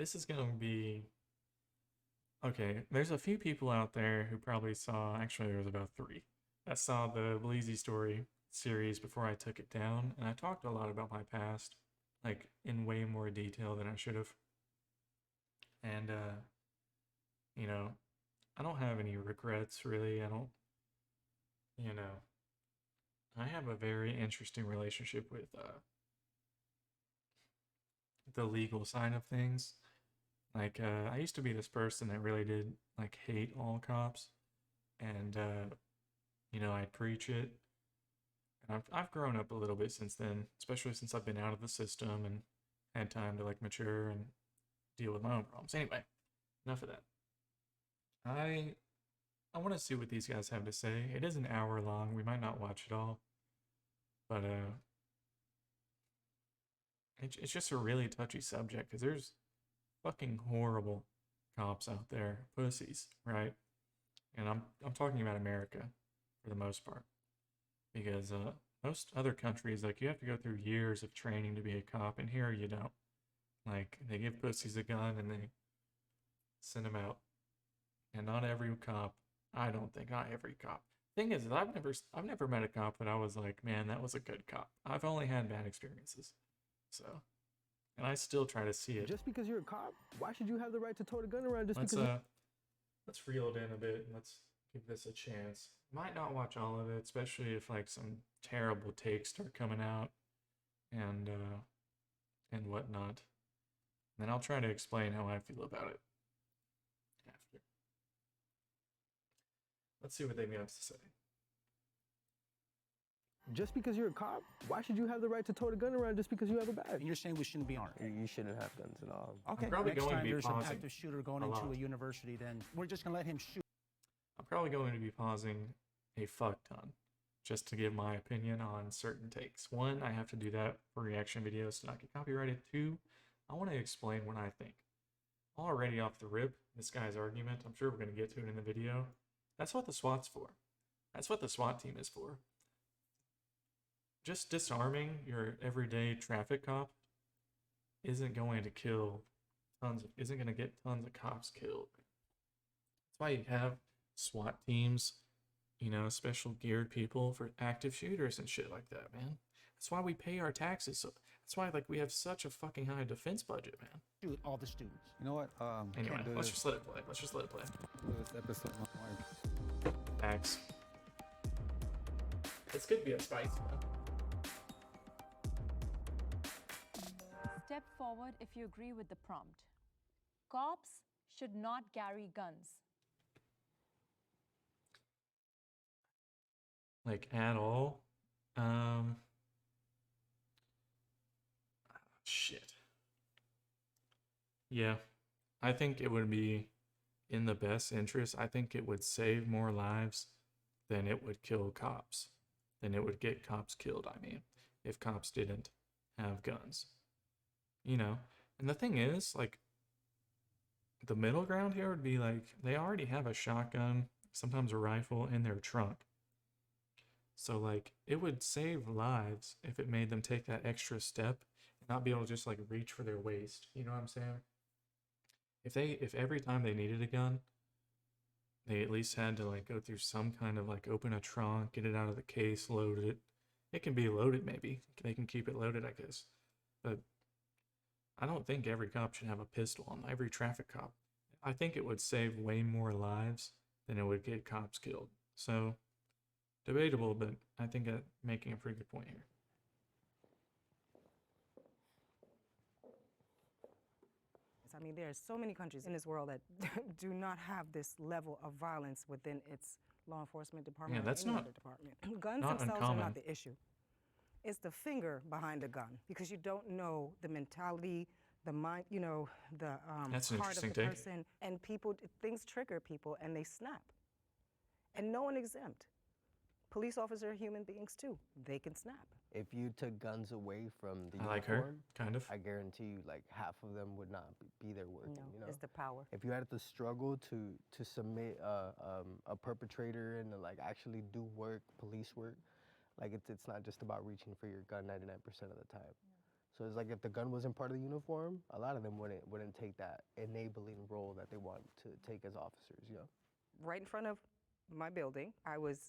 this is gonna be okay. There's a few people out there who probably saw. Actually, there was about three that saw the Bleezy story series before I took it down, and I talked a lot about my past, like in way more detail than I should have. And you know, I don't have any regrets really. I don't, you know, I have a very interesting relationship with the legal side of things. Like, I used to be this person that really did like hate all cops, and I'd preach it. And I've grown up a little bit since then, especially since I've been out of the system and had time to like mature and deal with my own problems. Anyway, enough of that. I I want to see what these guys have to say. It is an hour long. We might not watch it all, but it's just a really touchy subject because there's fucking horrible cops out there, pussies, right? And I'm talking about America for the most part because most other countries like you have to go through years of training to be a cop, and here you don't. Like they give pussies a gun and they send them out. And not every cop, I don't think, not every cop. Thing is, I've never met a cop that I was like, man, that was a good cop. I've only had bad experiences, so, and I still try to see it. Just because you're a cop, why should you have the right to tote a gun around just Let's because? let's reel it in a bit and let's give this a chance. Might not watch all of it, especially if like some terrible takes start coming out and whatnot. And then I'll try to explain how I feel about it after. Let's see what they have to say. Just because you're a cop, why should you have the right to tote a gun around just because you have a badge? And you're saying we shouldn't be armed? You shouldn't have guns at all. Okay. I'm probably Next going to time be there's an pausing active shooter going a into lot. a university, then we're just gonna let him shoot. I'm probably going to be pausing a fuck ton just to give my opinion on certain takes. One, I have to do that for reaction videos to not get copyrighted. Two, I want to explain what I think. Already off the rip, this guy's argument, I'm sure we're going to get to it in the video. That's what the SWAT's for. That's what the SWAT team is for. Just disarming your everyday traffic cop isn't going to isn't going to get tons of cops killed. That's why you have SWAT teams, special geared people for active shooters and shit like that, man. That's why we pay our taxes. So that's why like we have such a fucking high defense budget, man. Shoot all the students. You know what? Anyway, Can't do let's this. just let it play. Let's just let it play. This episode, my wife. Facts. This could be a spicy one. Step forward if you agree with the prompt. Cops should not carry guns. Like at all. Shit. Yeah. I think it would be in the best interest. I think it would save more lives than it would kill cops. Than it would get cops killed, I mean, if cops didn't have guns. And the thing is, like, the middle ground here would be like, they already have a shotgun, sometimes a rifle in their trunk. So, like, it would save lives if it made them take that extra step and not be able to just, like, reach for their waist. You know what I'm saying? If every time they needed a gun, they at least had to, like, go through some kind of, like, open a trunk, get it out of the case, load it. It can be loaded, maybe. They can keep it loaded, I guess. But I don't think every cop should have a pistol on every traffic cop. I think it would save way more lives than it would get cops killed. So, debatable, but I think I'm making a pretty good point here. I mean, there are so many countries in this world that do not have this level of violence within its law enforcement department. Yeah, that's or any not other department. Guns not themselves uncommon. are not the issue. It's the finger behind a gun because you don't know the mentality, the mind, the That's an heart of the interesting take. person, and things trigger people and they snap. And no one exempt. Police officers are human beings too. They can snap. If you took guns away from the I like her, uniform, kind of. I guarantee you, like half of them would not be there working. No, it's the power. If you had to struggle to submit a perpetrator and to like actually do work, police work, like it's not just about reaching for your gun 99% of the time. So it's like if the gun wasn't part of the uniform, a lot of them wouldn't take that enabling role that they want to take as officers. You know. Right in front of my building, I was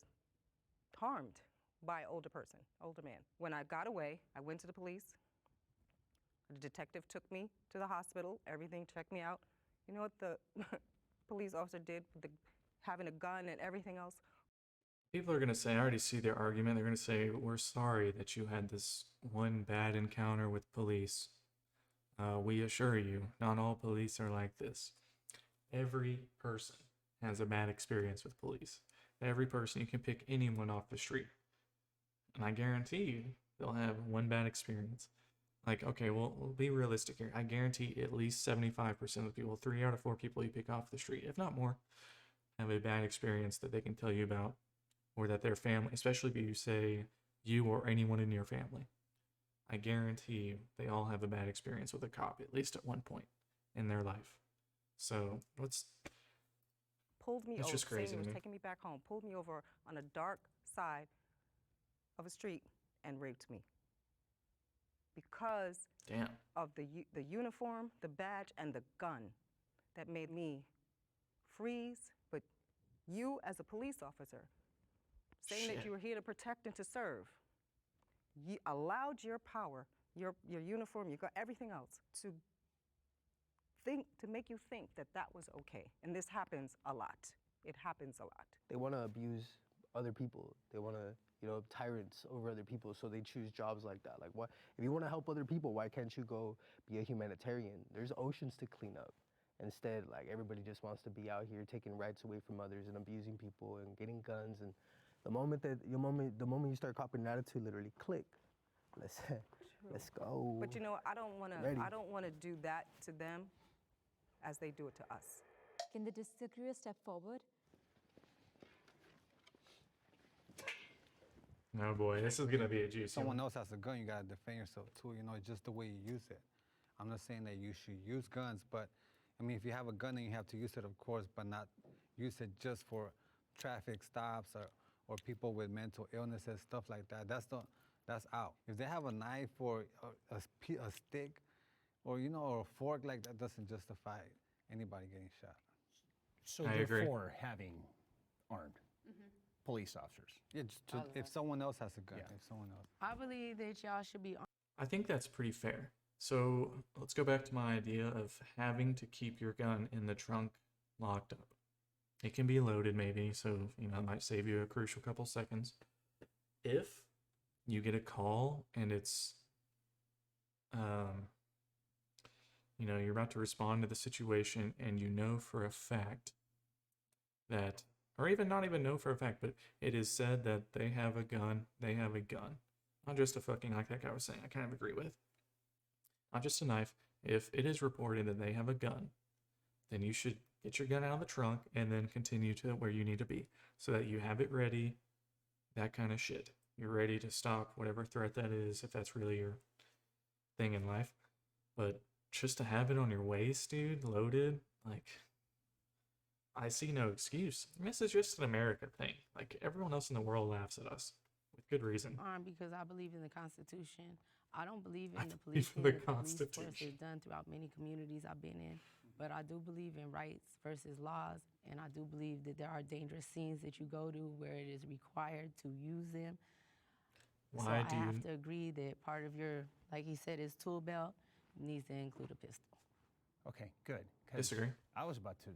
harmed by an older person, older man. When I got away, I went to the police. The detective took me to the hospital, everything, checked me out. You know what the police officer did with having a gun and everything else? People are going to say, I already see their argument. They're going to say, we're sorry that you had this one bad encounter with police. We assure you, not all police are like this. Every person has a bad experience with police. Every person, you can pick anyone off the street. And I guarantee you, they'll have one bad experience. Like, okay, well, we'll be realistic here. I guarantee at least 75% of the people, 3 out of 4 people you pick off the street, if not more, have a bad experience that they can tell you about, or that their family, especially if you say you or anyone in your family, I guarantee you they all have a bad experience with a cop, at least at one point in their life. So Pulled me it's over, just crazy saying he to was me. taking me back home, pulled me over on a dark side of a street and raped me. Because Damn. of the uniform, the badge, and the gun that made me freeze. But you, as a police officer, saying that Shit. you were here to protect and to serve, you allowed your power, your uniform, you got everything else to make you think that that was okay. And this happens a lot. It happens a lot. They want to abuse other people. They want to, tyrants over other people. So they choose jobs like that. Like, what if you want to help other people? Why can't you go be a humanitarian? There's oceans to clean up. Instead, like everybody just wants to be out here taking rights away from others and abusing people and getting guns. And the moment you start copying an attitude, literally click. Let's go. But I don't want to do that to them as they do it to us. Can the disagreeer step forward? No, boy, this is going to be a juicy Someone one. else has a gun, you gotta defend yourself too. It's just the way you use it. I'm not saying that you should use guns, but I mean, if you have a gun, then you have to use it, of course, but not use it just for traffic stops or people with mental illnesses, stuff like that. That's out. If they have a knife or a stick, or or a fork, like that doesn't justify anybody getting shot. So I agree. therefore, having armed police officers. Yeah, if someone else has a gun, Yeah. if someone else. I believe that y'all should be. I think that's pretty fair. So let's go back to my idea of having to keep your gun in the trunk locked up. It can be loaded maybe, so it might save you a crucial couple seconds. If you get a call and it's you're about to respond to the situation and you know for a fact that, or even not even know for a fact, but it is said that they have a gun. Not just a fucking, like that guy was saying, I kind of agree with. Not just a knife. If it is reported that they have a gun, then you should get your gun out of the trunk and then continue to where you need to be so that you have it ready, that kind of shit. You're ready to stop whatever threat that is, if that's really your thing in life. But just to have it on your waist, dude, loaded, like, I see no excuse. This is just an America thing. Like, everyone else in the world laughs at us with good reason. Armed because I believe in the Constitution. I don't believe I in the believe police. in the The police force Constitution. is done throughout many communities I've been in, but I do believe in rights versus laws, and I do believe that there are dangerous scenes that you go to where it is required to use them. So Why I do have you? to agree that part of your, like he said, his tool belt needs to include a pistol. Okay, good. 'cause Disagree. I was about to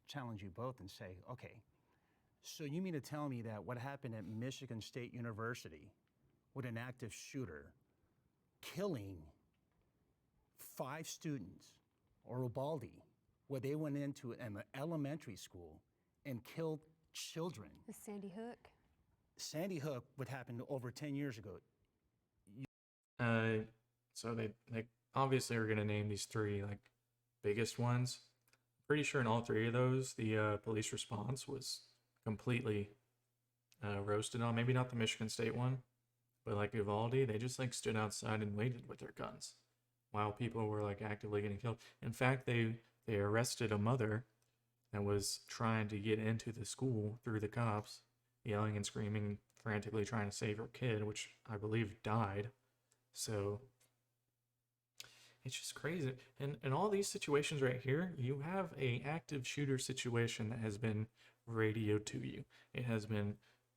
challenge you both and say, okay, so you mean to tell me that what happened at Michigan State University with an active shooter killing 5 students, or Ubaldi, where they went into an elementary school and killed children. Sandy Hook. Sandy Hook, what happened over 10 years ago. So they obviously are gonna name these 3 like biggest ones. Pretty sure in all 3 of those, the police response was completely roasted on. Maybe not the Michigan State one, but like Uvalde, they just like stood outside and waited with their guns while people were like actively getting killed. In fact, they arrested a mother that was trying to get into the school through the cops, yelling and screaming, frantically trying to save her kid, which I believe died. So It's just crazy. And in all these situations right here, you have a active shooter situation that has been radioed to you. It has been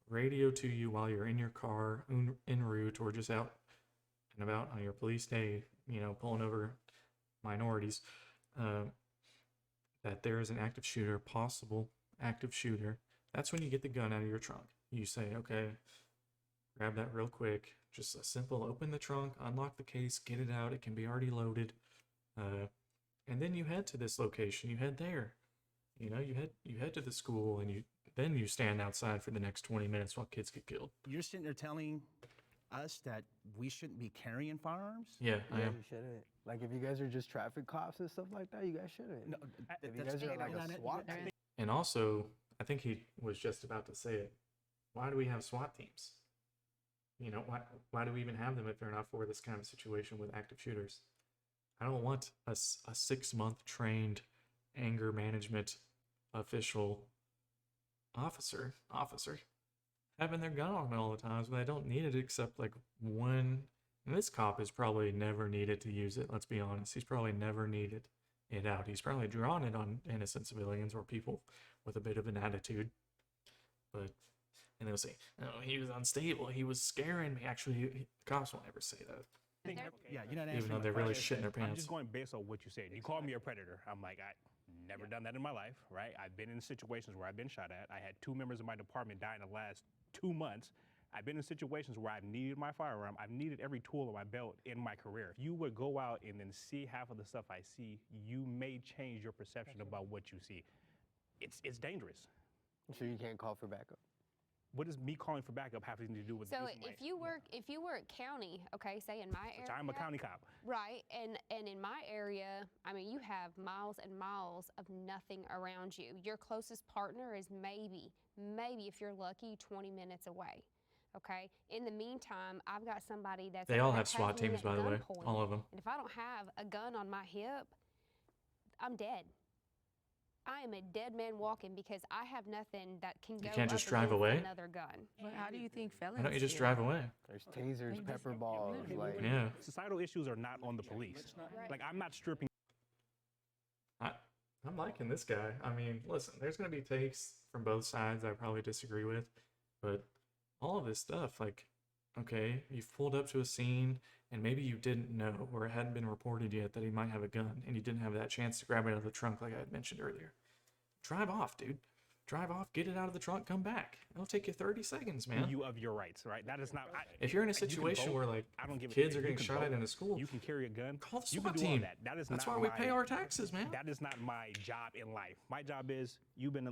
radioed to you while you're in your car, en route, or just out and about on your police day, pulling over minorities, that there is an active shooter, possible active shooter. That's when you get the gun out of your trunk. You say, okay, grab that real quick. Just a simple open the trunk, unlock the case, get it out. It can be already loaded. And then you head to this location. You head there. You head to the school, and then you stand outside for the next 20 minutes while kids get killed. You're sitting there telling us that we shouldn't be carrying firearms? Yeah, I am. You shouldn't. Like, if you guys are just traffic cops and stuff like that, you guys shouldn't. No, if you guys are like a SWAT team. And also, I think he was just about to say it. Why do we have SWAT teams? Why do we even have them if they're not for this kind of situation with active shooters? I don't want a 6-month trained anger management official officer having their gun on me all the times when they don't need it, except like one. And this cop has probably never needed to use it. Let's be honest. He's probably never needed it out. He's probably drawn it on innocent civilians or people with a bit of an attitude. And they'll say, "Oh, he was unstable. He was scaring me." Actually, the cops won't ever say that. Yeah, you're not Even though they're really shitting their I'm pants. just going based on what you said. You called me a predator. I'm like, I never done that in my life, right? I've been in situations where I've been shot at. I had 2 members of my department die in the last 2 months. I've been in situations where I've needed my firearm. I've needed every tool in my belt in my career. If you would go out and then see half of the stuff I see, you may change your perception about what you see. It's dangerous. So you can't call for backup. What does me calling for backup having to do with So this? if you work county, okay, say in my area. I'm a county cop. Right, and in my area, I mean, you have miles and miles of nothing around you. Your closest partner is maybe if you're lucky, 20 minutes away. Okay. In the meantime, I've got somebody that's. They all gonna have take SWAT me teams, at by the way, gunpoint, all of them. And if I don't have a gun on my hip, I'm dead. I am a dead man walking because I have nothing that can go. You can't just up drive against away? Another gun. But how do you think felons Why don't you just feel? drive away? There's tasers, pepper balls, like. Yeah. Societal issues are not on the police. Like, I'm not stripping. I'm liking this guy. I mean, listen, there's going to be takes from both sides I probably disagree with, but all of this stuff, like, okay, you've pulled up to a scene and maybe you didn't know or it hadn't been reported yet that he might have a gun and you didn't have that chance to grab it out of the trunk like I had mentioned earlier. Drive off, dude. Drive off, get it out of the trunk, come back. It'll take you 30 seconds, man. You of your rights, right? That is not. If you're in a you can situation vote. where, like, I don't give a kids shit. are getting You can shot at vote. in a school, You can carry a gun. call the You SWAT can do all team. that. That is That's not why we my, pay our taxes, man. That is not my job in life. My job is you've been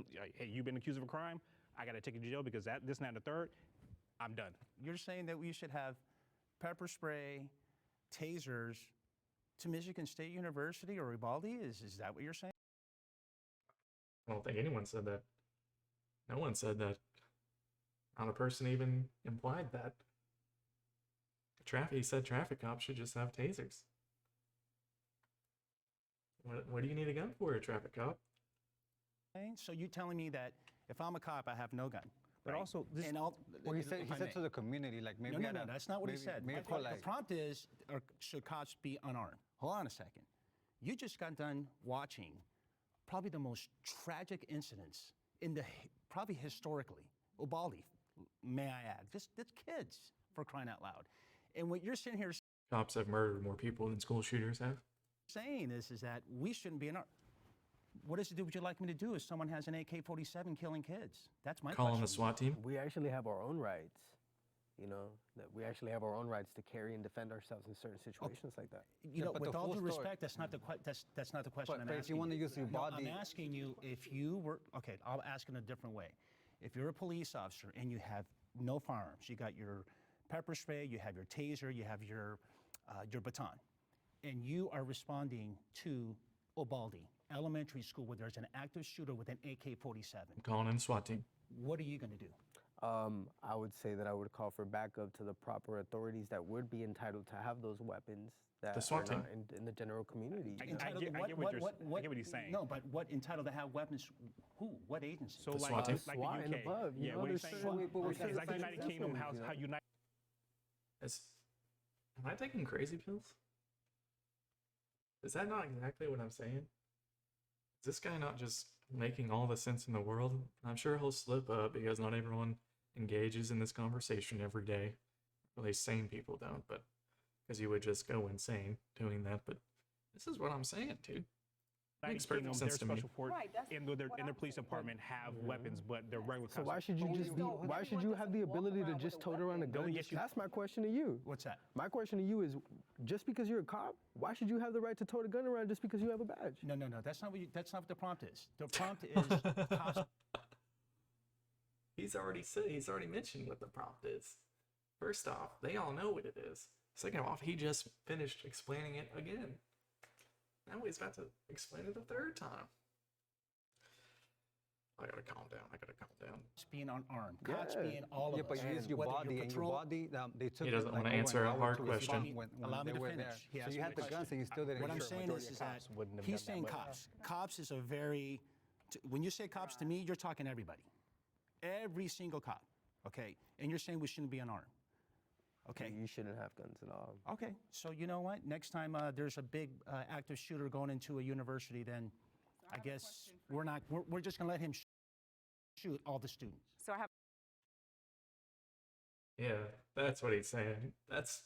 accused of a crime. I got to take you to jail because that, this, and that, and the third. I'm done. You're saying that we should have pepper spray, tasers to Michigan State University or Uvalde? Is that what you're saying? I don't think anyone said that. No one said that. Not a person even implied that. He said traffic cops should just have tasers. What do you need a gun for, a traffic cop? Okay, so you're telling me that if I'm a cop, I have no gun. But right? also, this, And Well, he if said I may. to the community, like maybe No, that's not what he said. Maybe The prompt is, should cops be unarmed? Hold on a second. You just got done watching probably the most tragic incidents in the, probably historically, Uvalde, may I add. Just kids, for crying out loud. And what you're sitting here Cops have murdered more people than school shooters have. saying is that we shouldn't be unarmed. What does it do? Would you like me to do if someone has an AK-47 killing kids? That's my Calling question. the SWAT team? We actually have our own rights. You know, that we actually have our own rights to carry and defend ourselves in certain situations like that. You know, but with the all full due story- respect, that's not the that's not the question But I'm if asking. you wanna use your No, I'm body- asking you if you were okay. I'll ask in a different way. If you're a police officer and you have no firearms, you got your pepper spray, you have your taser, you have your baton, and you are responding to Uvalde Elementary School where there's an active shooter with an AK-47, I'm calling in the SWAT team. what are you going to do? I would say that I would call for backup to the proper authorities that would be entitled to have those weapons that The SWAT are not team. in the general community. I you know? get what I get what he's saying. No, but what entitled to have weapons? Who? What agency? So The like, SWAT team? like SWAT the UK. and above, you yeah, know, what he's there's saying. certain- but we're It's like the certain United Kingdom. How systems, you know? United. Am I taking crazy pills? Is that not exactly what I'm saying? Is this guy not just making all the sense in the world? I'm sure he'll slip up because not everyone engages in this conversation every day. At least sane people don't, but because you would just go insane doing that. But this is what I'm saying, dude. Makes perfect Their sense to me. special force in their police department have weapons, but they're regular So cops. why should you just be? Why should you have the ability to just tote around a gun? yes, you- That's my question to you. What's that? My question to you is, just because you're a cop, why should you have the right to tote a gun around just because you have a badge? No. That's not what the prompt is. The prompt is cops. He's already mentioned what the prompt is. First off, they all know what it is. Second off, he just finished explaining it again. Now he's about to explain it a third time. I gotta calm down. Cops being unarmed. Cops Yeah. being all of Yeah, us. but you use your Whether body you're and your patrol- body. They took. He doesn't it, wanna over an answer a hour hard to question. respond when Allow me they to were finish. there. He So asked you me had a the question. guns and you still didn't. What I'm shoot. saying majority is of that cops wouldn't have he's done that, saying but- cops. Cops is a very. When you say cops to me, you're talking everybody. Every single cop. Okay, and you're saying we shouldn't be unarmed. Okay. You shouldn't have guns at all. Okay, so you know what? Next time there's a big active shooter going into a university, then I guess we're just gonna let him shoot all the students. So I have Yeah, that's what he's saying. That's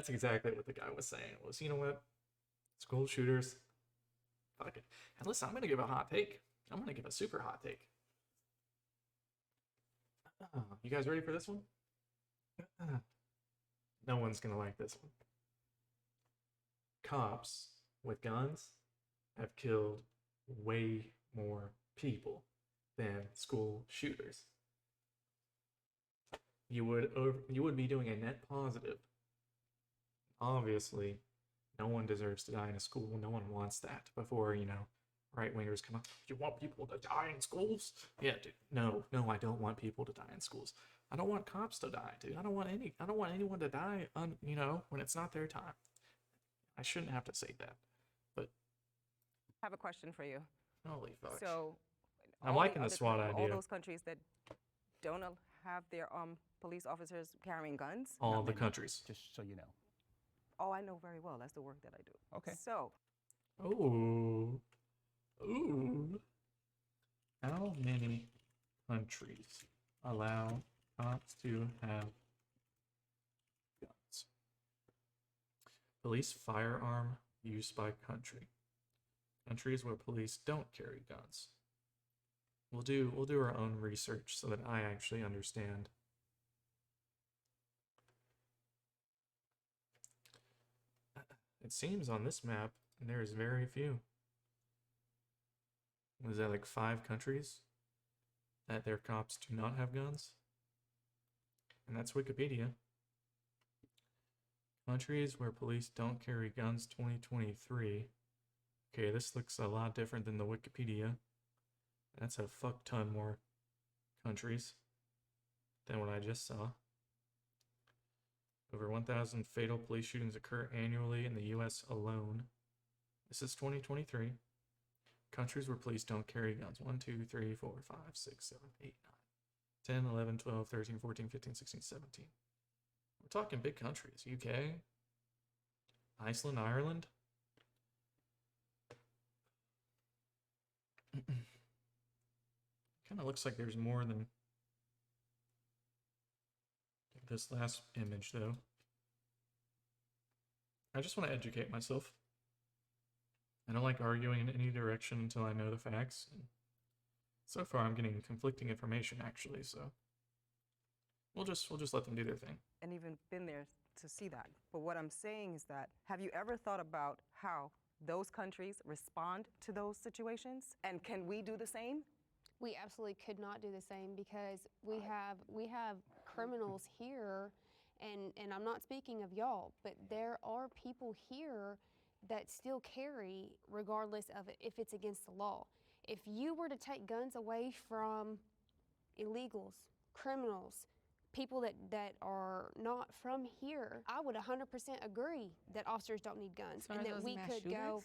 exactly what the guy was saying. Was, you know what? School shooters. Fuck it. And listen, I'm gonna give a hot take. I'm gonna give a super hot take. You guys ready for this one? No one's gonna like this one. Cops with guns have killed way more people than school shooters. You would be doing a net positive. Obviously, no one deserves to die in a school. No one wants that. Before, right wingers come up, you want people to die in schools? Yeah, dude. No, I don't want people to die in schools. I don't want cops to die, dude. I don't want anyone to die when it's not their time. I shouldn't have to say that. But I have a question for you. holy fuck. So I'm all the liking the other SWAT all idea. those countries that don't have their police officers carrying guns. All Not the many, countries. Just so you know. Oh, I know very well. That's the work that I do. Okay. So Ooh. How many countries allow cops to have guns? Police firearm use by country. Countries where police don't carry guns. We'll do our own research so that I actually understand. It seems on this map there's very few. Was that like 5 countries that their cops do not have guns? And that's Wikipedia. Countries where police don't carry guns 2023. Okay, this looks a lot different than the Wikipedia. That's a fuck ton more countries than what I just saw. Over 1,000 fatal police shootings occur annually in the US alone. This is 2023. Countries where police don't carry guns. 1, 2, 3, 4, 5, 6, 7, 8, 9, 10, 11, 12, 13, 14, 15, 16, 17. We're talking big countries. UK, Iceland, Ireland. Kind of looks like there's more than this last image, though. I just want to educate myself. I don't like arguing in any direction until I know the facts. And so far, I'm getting conflicting information, actually. So we'll just let them do their thing. and even been there to see that. But what I'm saying is that, have you ever thought about how those countries respond to those situations? And can we do the same? We absolutely could not do the same because we have criminals here, and I'm not speaking of y'all, but there are people here that still carry regardless of if it's against the law. If you were to take guns away from illegals, criminals, people that are not from here, I would 100% agree that officers don't need guns So are and that those we mass could go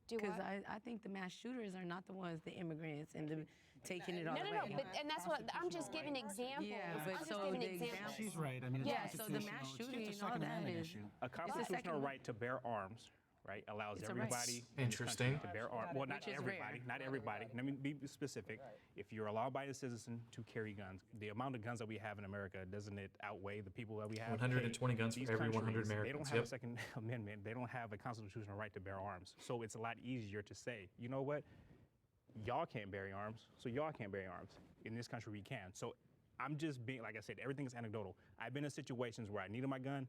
do Because what? I think the mass shooters are not the ones, the immigrants, and the taking it all No, away. but and that's what I'm just giving examples. Yeah, I'm but just so giving the examples. She's right. I mean, it's Yeah, so the mass constitutional. shooting It's and a all Second that Amendment is- issue. A constitutional second- right to bear arms right? Allows It's a right. everybody in this country Interesting. to bear arms. Well, not Which is rare. everybody, not everybody. Let me be specific. If you're a law-abiding citizen to carry guns, the amount of guns that we have in America, doesn't it outweigh the people that we have? 120 guns for these every 100 countries, They Americans, don't have yep. a Second Amendment. They don't have a constitutional right to bear arms. So it's a lot easier to say, you know what? Y'all can't bear arms, so y'all can't bear arms. In this country, we can. So I'm just being, like I said, everything is anecdotal. I've been in situations where I needed my gun,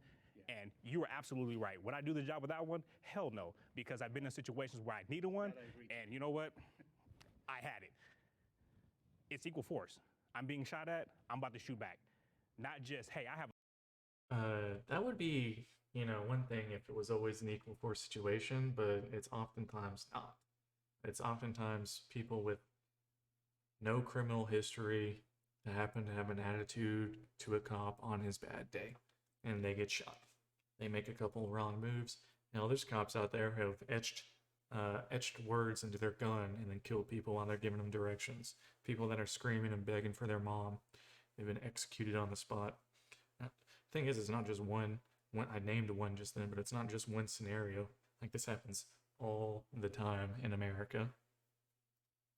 and you were absolutely right. Would I do the job without one? Hell no, because I've been in situations where I needed one, and you know what? I had it. It's equal force. I'm being shot at, I'm about to shoot back. Not just, hey, I have. That would be, one thing if it was always an equal force situation, but it's oftentimes not. It's oftentimes people with no criminal history that happen to have an attitude to a cop on his bad day, and they get shot. They make a couple wrong moves. Now, there's cops out there who have etched words into their gun and then killed people while they're giving them directions. People that are screaming and begging for their mom. They've been executed on the spot. Thing is, it's not just one. I named one just then, but it's not just one scenario. Like, this happens all the time in America.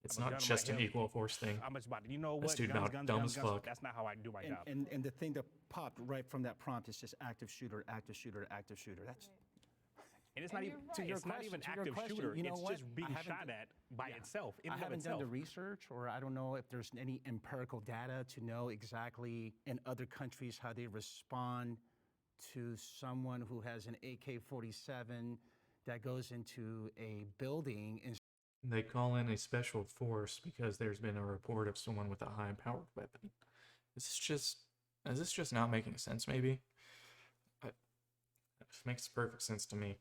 It's not just an equal force thing. I'm just about to, you know what? This dude about dumb as fuck. That's not how I do my job. And the thing that popped right from that prompt is just active shooter, active shooter, active shooter. That's And it's not even it's not even active shooter. You know it's what? just being shot at by itself. In I and of haven't done itself. the research, or I don't know if there's any empirical data to know exactly in other countries how they respond to someone who has an AK-47 that goes into a building and They call in a special force because there's been a report of someone with a high-powered weapon. Is this just not making sense, maybe? It makes perfect sense to me.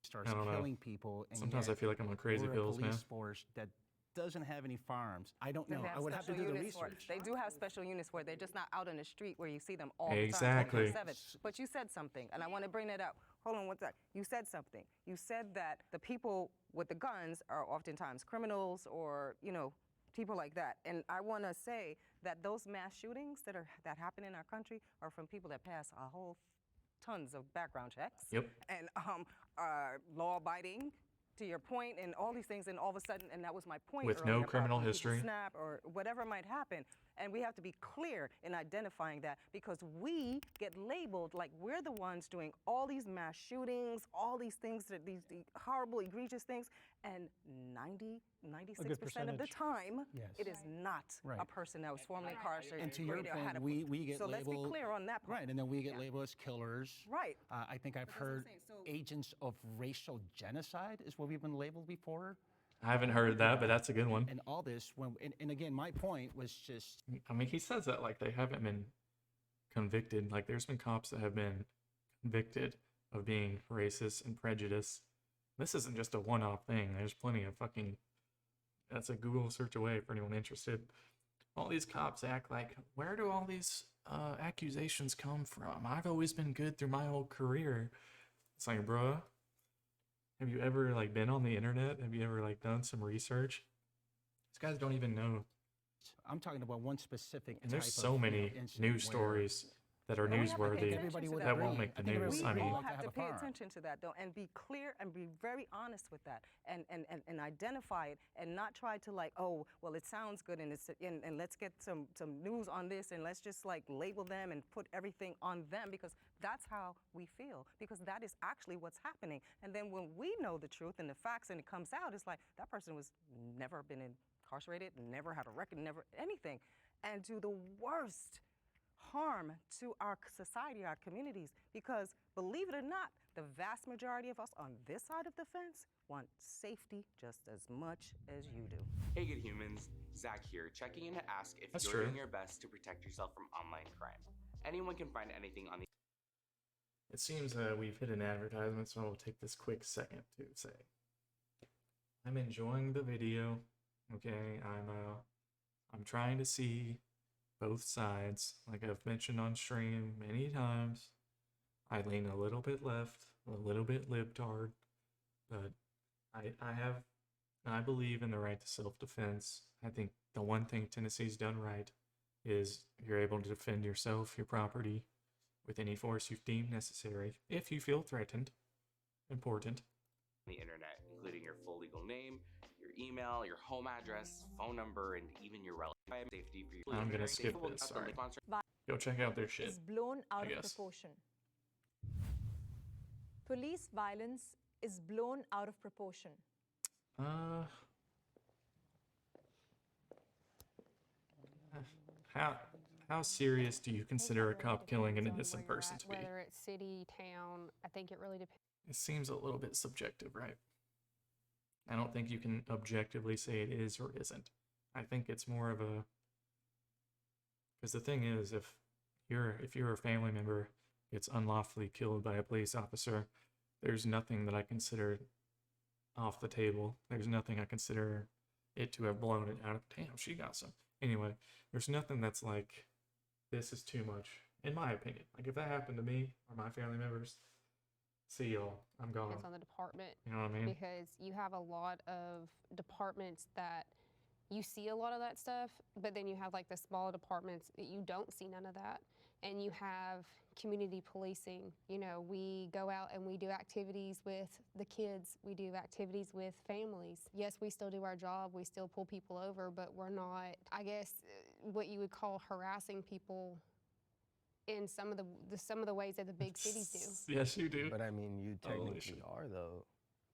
starts I don't know. killing people. And Sometimes I yet feel like I'm on crazy we're pills, a police man. force that doesn't have any firearms. I don't know. They I would have to special do the units for it. research. They do have special units where they're just not out in the street where you see them all the Exactly. time, 24/7. But you said something, and I want to bring that up. Hold on one sec. You said something. You said that the people with the guns are oftentimes criminals or, people like that. And I want to say that those mass shootings that happen in our country are from people that pass a whole tons of background checks. Yep. And are law-abiding, to your point, and all these things, and all of a sudden, and that was my point With no earlier about criminal when people history. snap or whatever might happen. And we have to be clear in identifying that, because we get labeled like we're the ones doing all these mass shootings, all these things, these horrible, egregious things, and 96% of the time, Yes. it is not Right. a person that was formerly incarcerated. And to your or had point, a- we get so labeled. let's be clear on that part. Right, and then we get labeled as killers. Right. I think I've That's what I'm heard saying. So- agents of racial genocide is what we've been labeled before. I haven't heard that, but that's a good one. And all this, and again, my point was just I mean, he says that like they haven't been convicted. Like, there's been cops that have been convicted of being racist and prejudiced. This isn't just a one-off thing. There's plenty of fucking... That's a Google search away for anyone interested. All these cops act like, where do all these accusations come from? I've always been good through my whole career. It's like, bruh, have you ever like been on the internet? Have you ever like done some research? These guys don't even know. I'm talking about one specific. And there's type so of, many incident news where- stories that are And we have to pay newsworthy attention Everybody to with that. that won't make the I think news. everybody I We mean, all like to have have to a pay firearm. attention to that, though, and be clear and be very honest with that, and identify it, and not try to like, oh, well, it sounds good, and let's get some news on this, and let's just like label them and put everything on them, because that's how we feel, because that is actually what's happening. And then when we know the truth and the facts, and it comes out, it's like that person was never been incarcerated, never had a record, never anything, and do the worst harm to our society, our communities, because believe it or not, the vast majority of us on this side of the fence want safety just as much as you do. Hey good humans, Zach here, checking in to ask if That's you're true. doing your best to protect yourself from online crime. Anyone can find anything on the it seems we've hit an advertisement, so I'll take this quick second to say I'm enjoying the video. Okay, I'm trying to see both sides. Like I've mentioned on stream many times, I lean a little bit left, a little bit libtard, but I believe in the right to self-defense. I think the one thing Tennessee's done right is you're able to defend yourself, your property, with any force you've deemed necessary, if you feel threatened. Important. the internet, including your full legal name, your email, your home address, phone number, and even your relative safety for your. I'm gonna skip this. Sorry. Go check out their shit. Is blown out I of guess. proportion. Police violence is blown out of proportion. How serious do you consider a cop killing an innocent person to be? Whether it's city, town, I think it really depends. It seems a little bit subjective, right? I don't think you can objectively say it is or isn't. I think it's more of a, because the thing is, if you're a family member gets unlawfully killed by a police officer, there's nothing that I consider off the table. There's nothing I consider it to have blown it out of. Damn, she got some. Anyway, there's nothing that's like, this is too much, in my opinion. Like if that happened to me or my family members, see y'all, I'm gone. Depends on the department. You know what I mean? Because you have a lot of departments that you see a lot of that stuff, but then you have like the smaller departments that you don't see none of that. And you have community policing. You know, we go out and we do activities with the kids. We do activities with families. Yes, we still do our job. We still pull people over, but we're not, I guess, what you would call harassing people in some of the ways that the big cities do. Yes, you do. But I mean, you Holy technically shit. are though.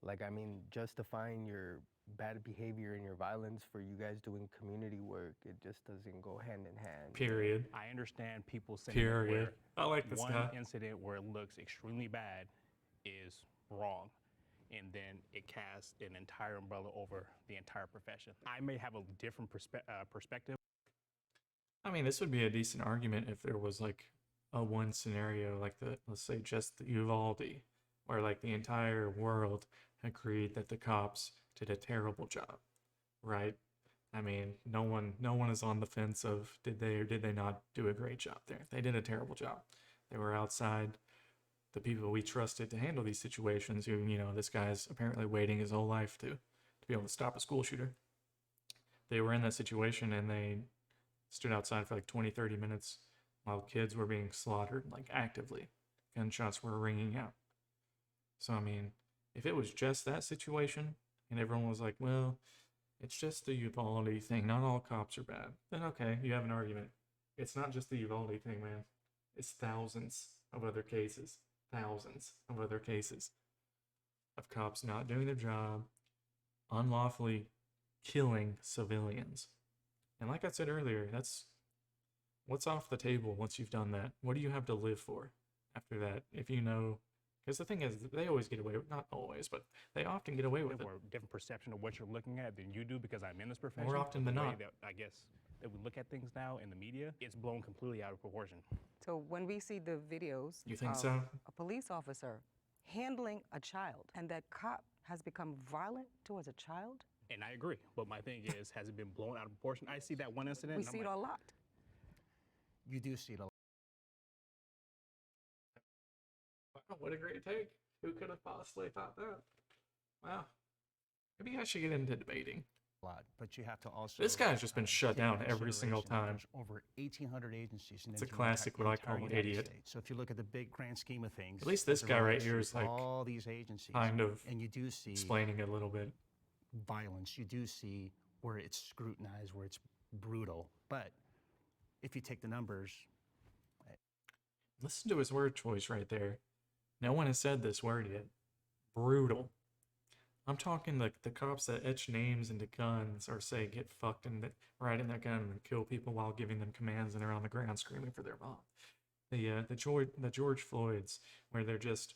Like, I mean, justifying your bad behavior and your violence for you guys doing community work, it just doesn't go hand in hand. Period. I understand people saying Period. I like this one guy. incident where it looks extremely bad is wrong, and then it casts an entire umbrella over the entire profession. I may have a different perspective. I mean, this would be a decent argument if there was like a one scenario, like let's say just the Uvalde, where like the entire world agreed that the cops did a terrible job, right? I mean, no one is on the fence of did they or did they not do a great job there. They did a terrible job. They were outside the people we trusted to handle these situations, who, you know, this guy's apparently waiting his whole life to be able to stop a school shooter. They were in that situation and they stood outside for like 20, 30 minutes while kids were being slaughtered, like actively. Gunshots were ringing out. So, I mean, if it was just that situation and everyone was like, well, it's just the Uvalde thing, not all cops are bad, then okay, you have an argument. It's not just the Uvalde thing, man. It's thousands of other cases. Thousands of other cases of cops not doing their job, unlawfully killing civilians. And like I said earlier, that's what's off the table once you've done that. What do you have to live for after that? If you know, because the thing is, they always get away with, not always, but they often get away with it. Or a different perception of what you're looking at than you do because I'm in this profession. More often than The way not. that, I guess that we look at things now in the media, it's blown completely out of proportion. So when we see the videos You think of so? a police officer handling a child and that cop has become violent towards a child, And I agree. But my thing is, has it been blown out of proportion? I see that one incident. we and I'm see it like, a lot. You do see it a lot. Wow, what a great take. Who could have possibly thought that? Wow. Maybe I should get into debating. But you have to also. This guy's just been shut take down into every single consideration that time. There's over 1,800 agencies. It's a classic what I call an idiot. So if you look at the big grand scheme of things, At least this as it guy right relates here to is like all these agencies, kind of and you do see explaining it a little bit. violence. You do see where it's scrutinized, where it's brutal. But if you take the numbers, Listen to his word choice right there. No one has said this word yet. Brutal. I'm talking like the cops that etch names into guns or say get fucked and right in that gun and kill people while giving them commands and they're on the ground screaming for their mom. The George Floyds, where they're just,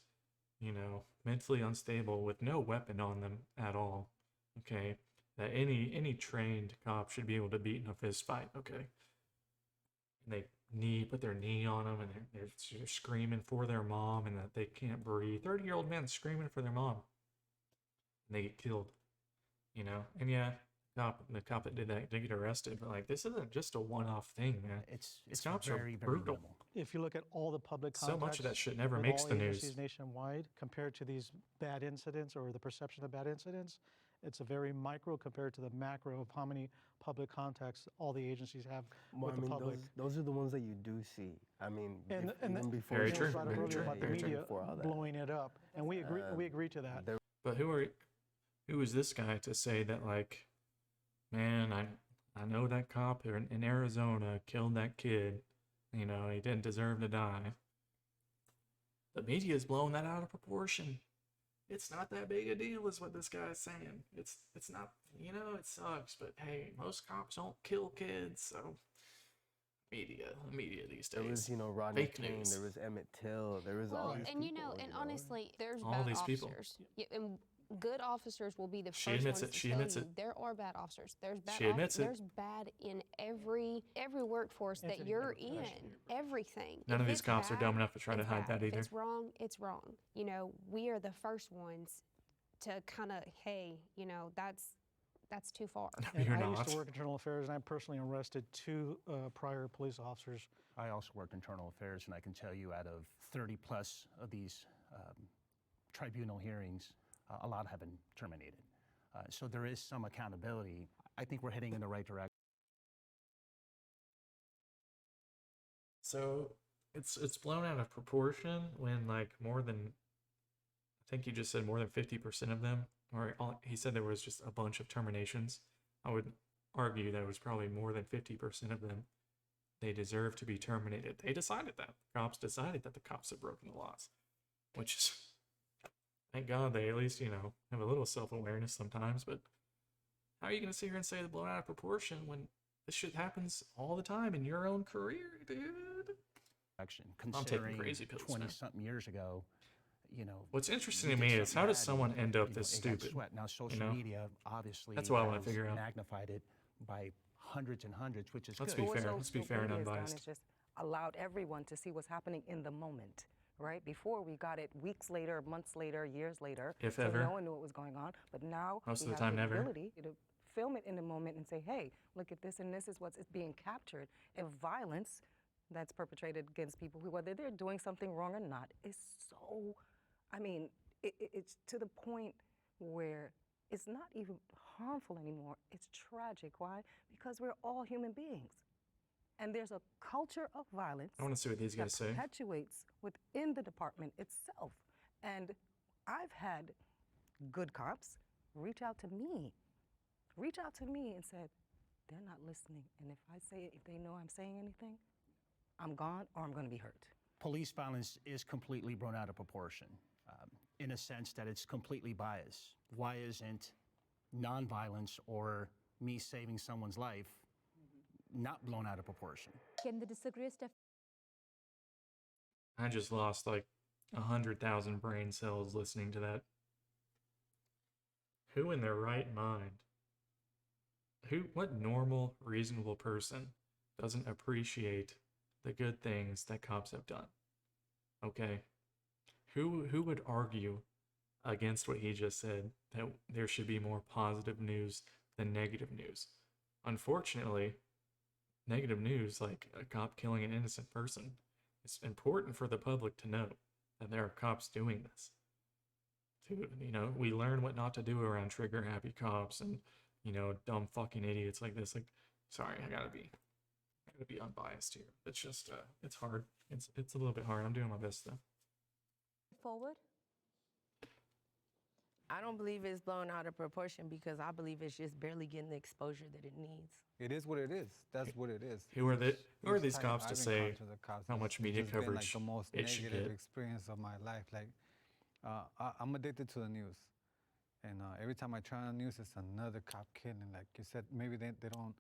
you know, mentally unstable with no weapon on them at all. Okay, that any trained cop should be able to beat in a fist fight. Okay, and they put their knee on them and they're screaming for their mom and that they can't breathe. 30-year-old men screaming for their mom. And they get killed, you know? And yeah, the cop that did that did get arrested, but like, this isn't just a one-off thing, man. it's cops are very, very brutal. minimal. If you look at all the public So contacts much of that shit never with makes all the news. agencies nationwide compared to these bad incidents or the perception of bad incidents, it's a very micro compared to the macro of how many public contacts all the agencies have Well, with I the mean, public. those are the ones that you do see. I mean, And even the- before Very James true, brought up very earlier true, about the very true. media before all that. blowing it up, and we agree to that. But who is this guy to say that, like, man, I know that cop in Arizona killed that kid. You know, he didn't deserve to die. The media is blowing that out of proportion. It's not that big a deal, is what this guy is saying. It's not, you know, it sucks, but hey, most cops don't kill kids, so media these days. There was, Rodney Fake King, news. there was Emmett Till, there was all Well, these and people, honestly, there's All bad these people. officers. Yeah, and good officers will be the She first admits ones it, to she tell admits you it. there are bad officers. There's bad. She admits it. There's bad in every workforce that you're in. Everything. None of If these it's cops are bad, dumb enough to try to it's hide bad. that If either. it's wrong, it's wrong. You know, we are the first ones to kind of, hey, you know, that's too far. And You're I not. used to work internal affairs, and I personally arrested 2 prior police officers. I also worked internal affairs, and I can tell you out of 30 plus of these tribunal hearings, a lot have been terminated. So there is some accountability. I think we're heading in the right direction. So it's blown out of proportion when, like, more than, I think you just said more than 50% of them, or he said there was just a bunch of terminations. I would argue that it was probably more than 50% of them. They deserve to be terminated. They decided that. The cops decided that the cops had broken the laws, which is, thank God they at least, have a little self-awareness sometimes. But how are you going to sit here and say it's blown out of proportion when this shit happens all the time in your own career, dude? Considering crazy pills, 20-something years ago, What's interesting you to did me is something how does bad someone and, end up it this got stupid? swept. Now, social media obviously That's what I want has to figure out. magnified it by hundreds and hundreds, which is Let's good. be fair. What Let's be social fair and media has done unbiased. is just allowed everyone to see what's happening in the moment, right? Before we got it weeks later, months later, years later. If so ever. no one knew what was going on. But now Most we of the have time, the never. ability to film it in the moment and say, hey, look at this, and this is what's being captured. And violence that's perpetrated against people, who, whether they're doing something wrong or not, is so, it's to the point where it's not even harmful anymore. It's tragic. Why? Because we're all human beings. And there's a culture of violence I want to see what these that guys say. perpetuates within the department itself. And I've had good cops reach out to me and said, they're not listening. And if they know I'm saying anything, I'm gone or I'm going to be hurt. Police violence is completely blown out of proportion, in a sense that it's completely biased. Why isn't nonviolence or me saving someone's life not blown out of proportion? Can the disagreeest I just lost like 100,000 brain cells listening to that. Who in their right mind? What normal, reasonable person doesn't appreciate the good things that cops have done? Okay. Who would argue against what he just said, that there should be more positive news than negative news? Unfortunately, negative news, like a cop killing an innocent person, it's important for the public to know that there are cops doing this. We learn what not to do around trigger happy cops and, dumb fucking idiots like this. Like, sorry, I gotta be unbiased here. It's just, it's hard. It's a little bit hard. I'm doing my best though. forward? I don't believe it's blown out of proportion because I believe it's just barely getting the exposure that it needs. It is what it is. That's what it is. Who are these Each cops time to I've say encountered the cops, how it's much media just been, coverage like the most it should negative get? experience of my life. Like, I'm addicted to the news, and every time I turn on the news, it's another cop killing. Like you said, maybe they don't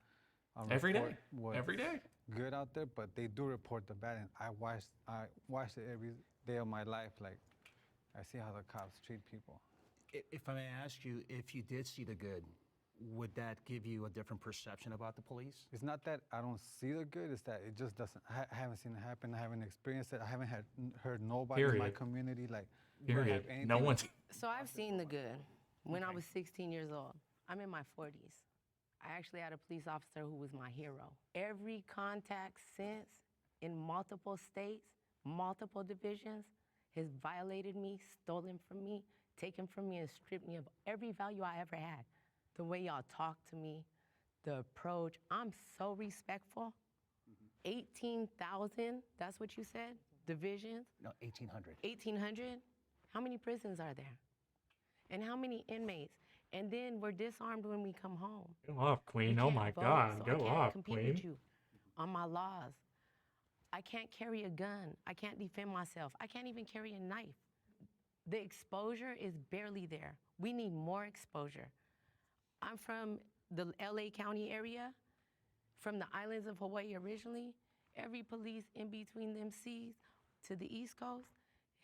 Every day. report what's Every day. good out there, but they do report the bad. And I watch it every day of my life. Like, I see how the cops treat people. If I may ask you, if you did see the good, would that give you a different perception about the police? It's not that I don't see the good, it's that it just doesn't, I haven't seen it happen, I haven't experienced it, I haven't heard nobody in my Period. community like Period. have anything. No one. So I've seen the good. When I was 16 years old, I'm in my 40s. I actually had a police officer who was my hero. Every contact since in multiple states, multiple divisions, has violated me, stolen from me, taken from me, and stripped me of every value I ever had. The way y'all talk to me, the approach, I'm so respectful. 18,000, that's what you said? Divisions? No, 1,800. 1,800? How many prisons are there? And how many inmates? And then we're disarmed when we come home. Go off, We Queen. Oh can't my vote, God. so Go I can't off, compete Queen. with you on my laws. I can't carry a gun. I can't defend myself. I can't even carry a knife. The exposure is barely there. We need more exposure. I'm from the LA County area, from the islands of Hawaii originally. Every police in between them seas to the East Coast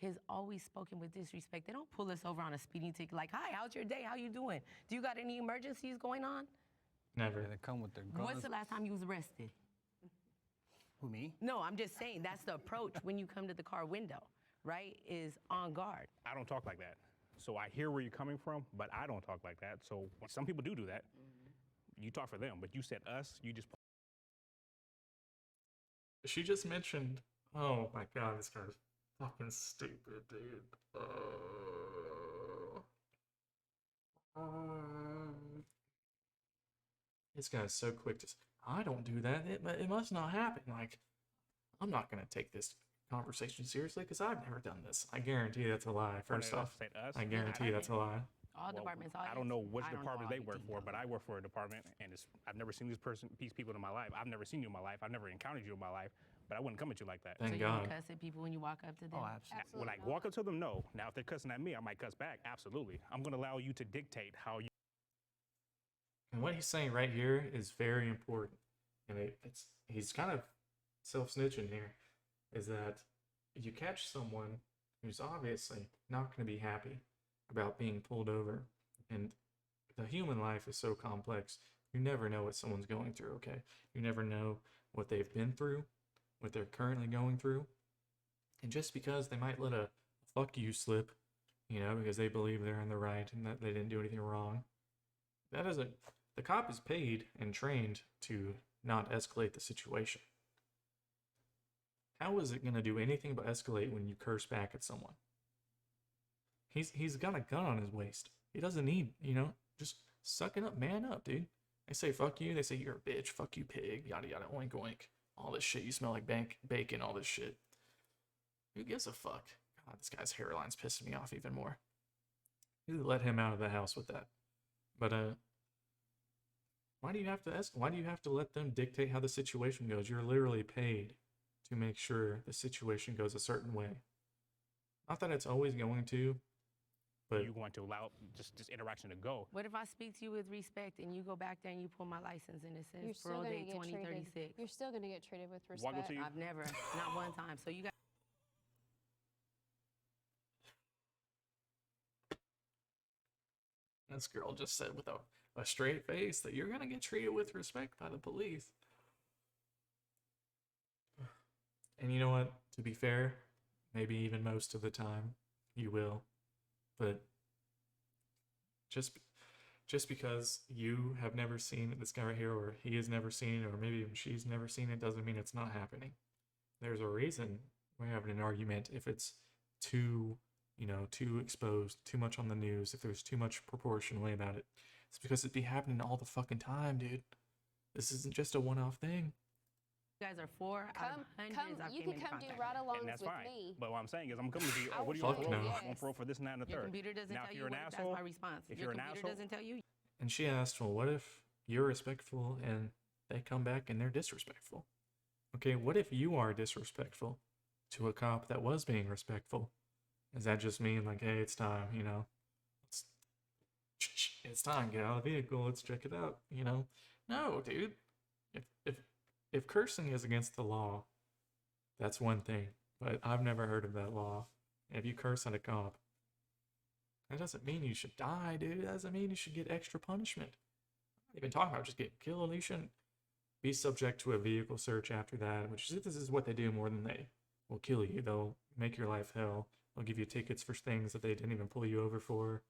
has always spoken with disrespect. They don't pull us over on a speeding ticket like, hi, how's your day? How you doing? Do you got any emergencies going on? Never. Yeah, they come with their guns. When's the last time you was arrested? Who, me? No, I'm just saying that's the approach when you come to the car window, right? Is on guard. I don't talk like that. So I hear where you're coming from, but I don't talk like that. So some people do that. You talk for them, but you said us, you just. She just mentioned. Oh my God, this guy's fucking stupid, dude. This guy's so quick to. I don't do that. It must not happen. Like, I'm not gonna take this conversation seriously because I've never done this. I guarantee that's a lie. First off, Said us. I guarantee that's a lie. All departments. All I don't know which I don't know department all they your work for, details. but I work for a department, and I've never seen these people in my life. I've never seen you in my life. I've never encountered you in my life, but I wouldn't come at you like that. Thank so God. you don't cuss at people when you walk up to them? Oh, absolutely. When I walk up to them, no. Now, if they're cussing at me, I might cuss back. Absolutely. I'm going to allow you to dictate how you. And what he's saying right here is very important. And he's kind of self-snitching here. Is that you catch someone who's obviously not going to be happy about being pulled over. And the human life is so complex. You never know what someone's going through, okay? You never know what they've been through, what they're currently going through. And just because they might let a fuck you slip, you know, because they believe they're in the right and that they didn't do anything wrong, that doesn't. The cop is paid and trained to not escalate the situation. How is it going to do anything but escalate when you curse back at someone? He's got a gun on his waist. He doesn't need, just suck it up, man up, dude. They say fuck you, they say you're a bitch, fuck you pig, yada yada, oink oink. All this shit, you smell like bacon, all this shit. Who gives a fuck? God, this guy's hairline's pissing me off even more. Who let him out of the house with that? But why do you have to let them dictate how the situation goes? You're literally paid to make sure the situation goes a certain way. Not that it's always going to, but You want to allow just this interaction to go. What if I speak to you with respect and you go back there and you pull my license and it You're says still parole going to date get treated. 2036? You're still going to get treated with Walk up respect. to you. I've never, not one time. So you got. this girl just said with a straight face that you're gonna get treated with respect by the police. And you know what? To be fair, maybe even most of the time, you will. But just because you have never seen this guy right here, or he has never seen it, or maybe even she's never seen it, doesn't mean it's not happening. There's a reason we're having an argument if it's too exposed, too much on the news, if there's too much proportionally about it. It's because it'd be happening all the fucking time, dude. This isn't just a one-off thing. You guys are 4 out of hundreds I've You came can into come do contact with. ride-alongs And that's with fine. me. But what I'm saying is, I'm coming to you. I What are you will on Fuck parole? no. I'm on parole for this and that and the Your third. computer doesn't Now, tell if you you're an what, that's asshole, my response. if Your you're an computer asshole, doesn't tell you. And she asked, well, what if you're respectful and they come back and they're disrespectful? Okay, what if you are disrespectful to a cop that was being respectful? Does that just mean like, hey, it's time, it's time, get out of the vehicle, let's check it out, No, dude. If cursing is against the law, that's one thing. But I've never heard of that law. And if you curse at a cop, that doesn't mean you should die, dude. That doesn't mean you should get extra punishment. I'm not even talking about just getting killed. You shouldn't be subject to a vehicle search after that, which is, this is what they do more than they will kill you. They'll make your life hell. They'll give you tickets for things that they didn't even pull you over for.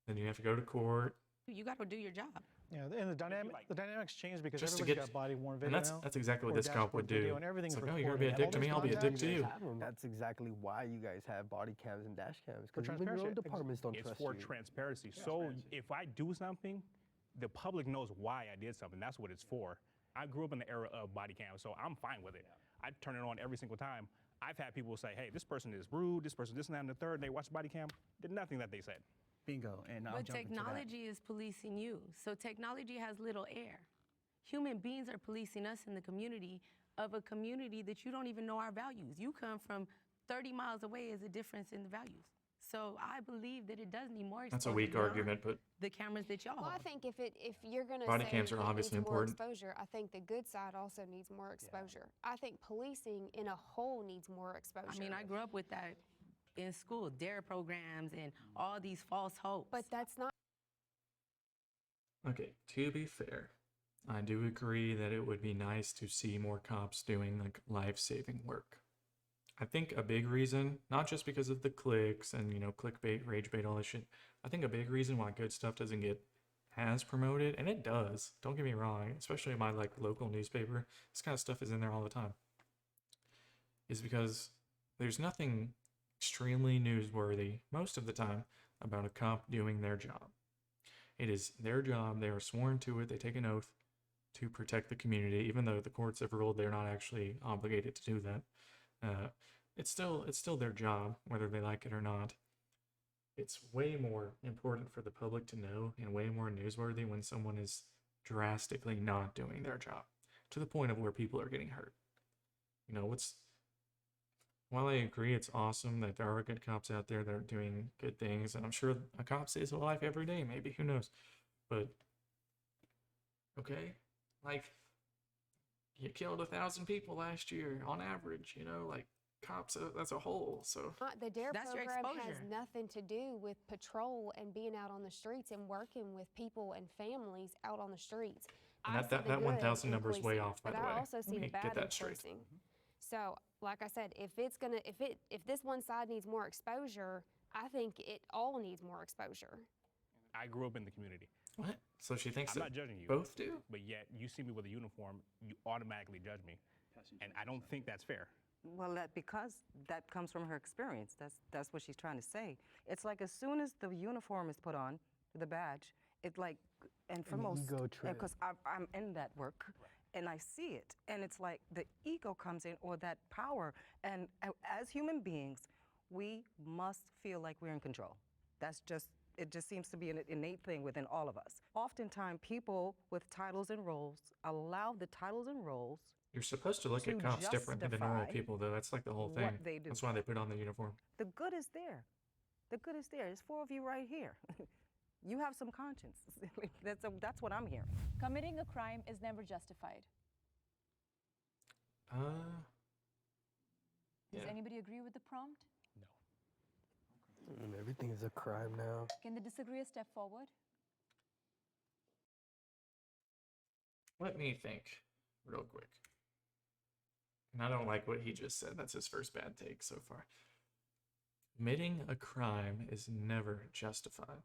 Then you have to go to court. You got to do your job. Yeah, and the dynamics change because Just to everybody's get- got body-worn video And that's now. that's exactly what or this cop would dashboard video, do. and everything's It's like, oh, you're gonna be a recorded. dick to All me, these I'll be a dick contacts- to you. That's exactly why you guys have body cams and dash cams. For Because even your own transparency. departments don't it's trust for you. transparency. So if I do something, the public knows why I did something. That's what it's for. I grew up in the era of body cams, so I'm fine with it. I turn it on every single time. I've had people say, hey, this person is rude, this person this and that and the third, and they watch the body cam, did nothing that they said. Bingo. And I'll But jump into that. technology is policing you. So technology has little air. Human beings are policing us in the community of a community that you don't even know our values. You come from 30 miles away as a difference in the values. So I believe that it does need more exposure. That's a weak beyond argument, but the cameras that y'all Well, I hold. think if you're gonna Body say cams are it obviously needs more important. exposure, I think the good side also needs more exposure. I think policing in a whole needs more exposure. I mean, I grew up with that in school, DARE programs and all these false hopes. but that's not. okay, to be fair, I do agree that it would be nice to see more cops doing like life-saving work. I think a big reason, not just because of the clicks and, clickbait, rage bait, all this shit. I think a big reason why good stuff doesn't get as promoted, and it does, don't get me wrong, especially my like local newspaper, this kind of stuff is in there all the time, is because there's nothing extremely newsworthy most of the time about a cop doing their job. It is their job, they are sworn to it, they take an oath to protect the community, even though the courts have ruled they're not actually obligated to do that. It's still their job, whether they like it or not. It's way more important for the public to know and way more newsworthy when someone is drastically not doing their job to the point of where people are getting hurt. While I agree it's awesome that there are good cops out there that are doing good things, and I'm sure a cop saves a life every day, maybe, who knows? But, okay, like, you killed 1,000 people last year on average, like cops as a whole. So The DARE That's your program has exposure. nothing to do with patrol and being out on the streets and working with people and families out on the streets. And I that- see that- the that good 1,000 in number is way policing, off, by but the I way. also Let see me the get bad in that straight. policing. So, like I said, if this one side needs more exposure, I think it all needs more exposure. I grew up in the community. what? So she thinks I'm that not judging you. both do? But yet, you see me with a uniform, you automatically judge me. And I don't think that's fair. Well, because that comes from her experience. That's what she's trying to say. It's like as soon as the uniform is put on, the badge, it like, and for An most, ego trip. because I'm in that work, and I see it, and it's like the ego comes in, or that power. And as human beings, we must feel like we're in control. It just seems to be an innate thing within all of us. Oftentimes, people with titles and roles allow the titles and roles. You're supposed to look at To cops differently than normal justify people, though. That's like the whole thing. what they do. That's why they put on the uniform. The good is there. The good is there. There's 4 of you right here. You have some conscience. That's what I'm hearing. Committing a crime is never justified. Does Yeah. anybody agree with the prompt? Everything is a crime now. Can the disagree step forward? Let me think real quick. And I don't like what he just said. That's his first bad take so far. Committing a crime is never justified.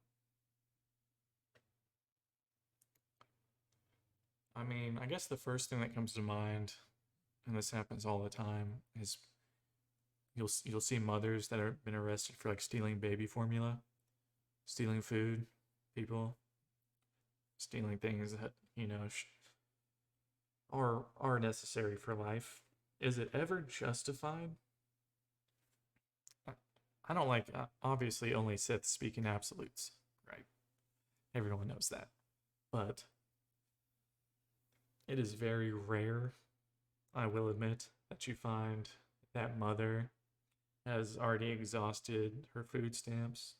I mean, I guess the first thing that comes to mind, and this happens all the time, is you'll see mothers that have been arrested for like stealing baby formula, stealing food, people, stealing things that are necessary for life. Is it ever justified? I don't like, obviously only Sith speak in absolutes, right? Everyone knows that. But it is very rare, I will admit, that you find that mother has already exhausted her food stamps,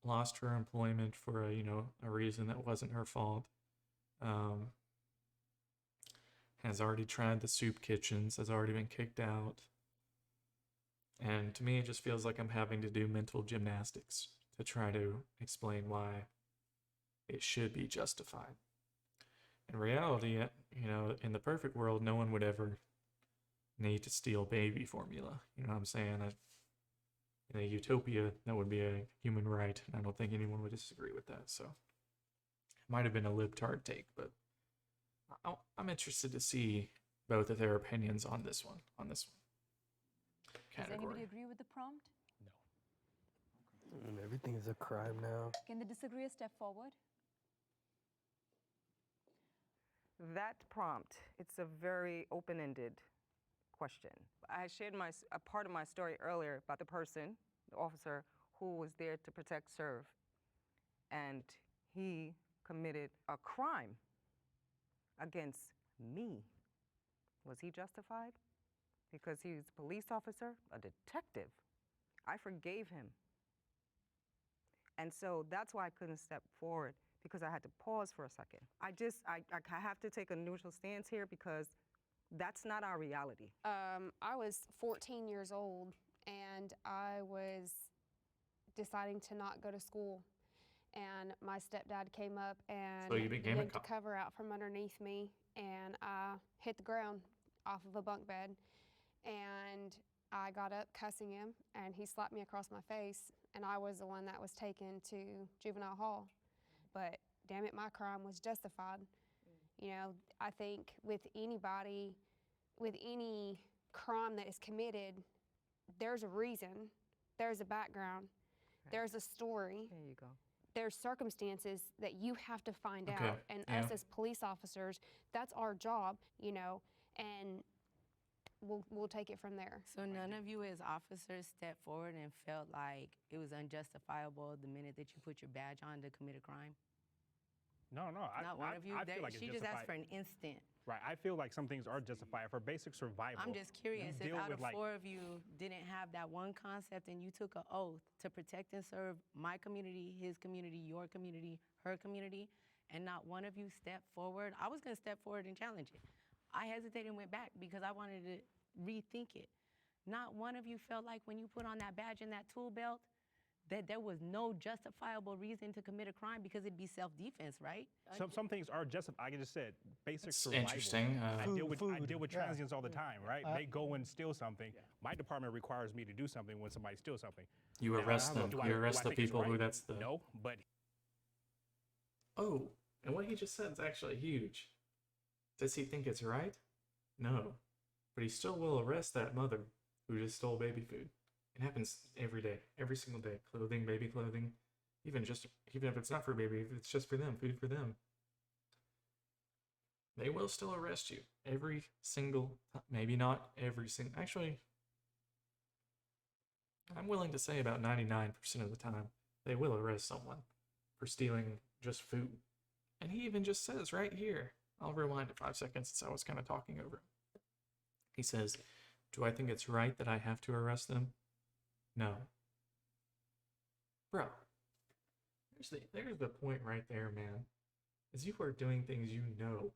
lost her employment for a reason that wasn't her fault, has already tried the soup kitchens, has already been kicked out. And to me, it just feels like I'm having to do mental gymnastics to try to explain why it should be justified. In reality, in the perfect world, no one would ever need to steal baby formula. You know what I'm saying? In a utopia, that would be a human right, and I don't think anyone would disagree with that. So, it might have been a libtard take, but I'm interested to see both of their opinions on this one. Does Category. anybody agree with the prompt? Everything is a crime now. Can the disagree step forward? That prompt, it's a very open-ended question. I shared a part of my story earlier about the person, the officer, who was there to protect, serve, and he committed a crime against me. Was he justified? Because he's a police officer, a detective. I forgave him. And so that's why I couldn't step forward, because I had to pause for a second. I have to take a neutral stance here because that's not our reality. I was 14 years old and I was deciding to not go to school. And my stepdad came up and So you became a yanked a cop. cover out from underneath me, and I hit the ground off of a bunk bed. And I got up cussing him, and he slapped me across my face, and I was the one that was taken to juvenile hall. But damn it, my crime was justified. You know, I think with anybody, with any crime that is committed, there's a reason, there's a background, there's a story. There you go. There's circumstances that you have to find Okay, out, and us as police officers, that's our job, you know, and we'll take it from there. So none of you as officers stepped forward and felt like it was unjustifiable the minute that you put your badge on to commit a crime? No. Not one of you? I feel like it's She just asked justified. for an instant. Right. I feel like some things are justified for basic survival. I'm just curious, if deal out with, of like- 4 of you didn't have that one concept and you took an oath to protect and serve my community, his community, your community, her community, and not one of you stepped forward, I was going to step forward and challenge it. I hesitated and went back because I wanted to rethink it. Not one of you felt like when you put on that badge and that tool belt that there was no justifiable reason to commit a crime because it'd be self-defense, right? Some things are justified. Like I just said, basic It's survival. interesting. I deal with yeah. transients all the time, right? They go and steal something. My department requires me to do something when somebody steals something. You Now, arrest them. do I- You do arrest I the think it's people who right? that's the. No, but Oh, and what he just said is actually huge. Does he think it's right? No. But he still will arrest that mother who just stole baby food. It happens every day, every single day. Clothing, baby clothing, even if it's not for baby, if it's just for them, food for them. They will still arrest you every single time. Maybe not every single. Actually, I'm willing to say about 99% of the time they will arrest someone for stealing just food. And he even just says right here, I'll rewind it 5 seconds since I was kind of talking over him. He says, do I think it's right that I have to arrest them? No. Bro, there's the point right there, man. Is you are doing things you know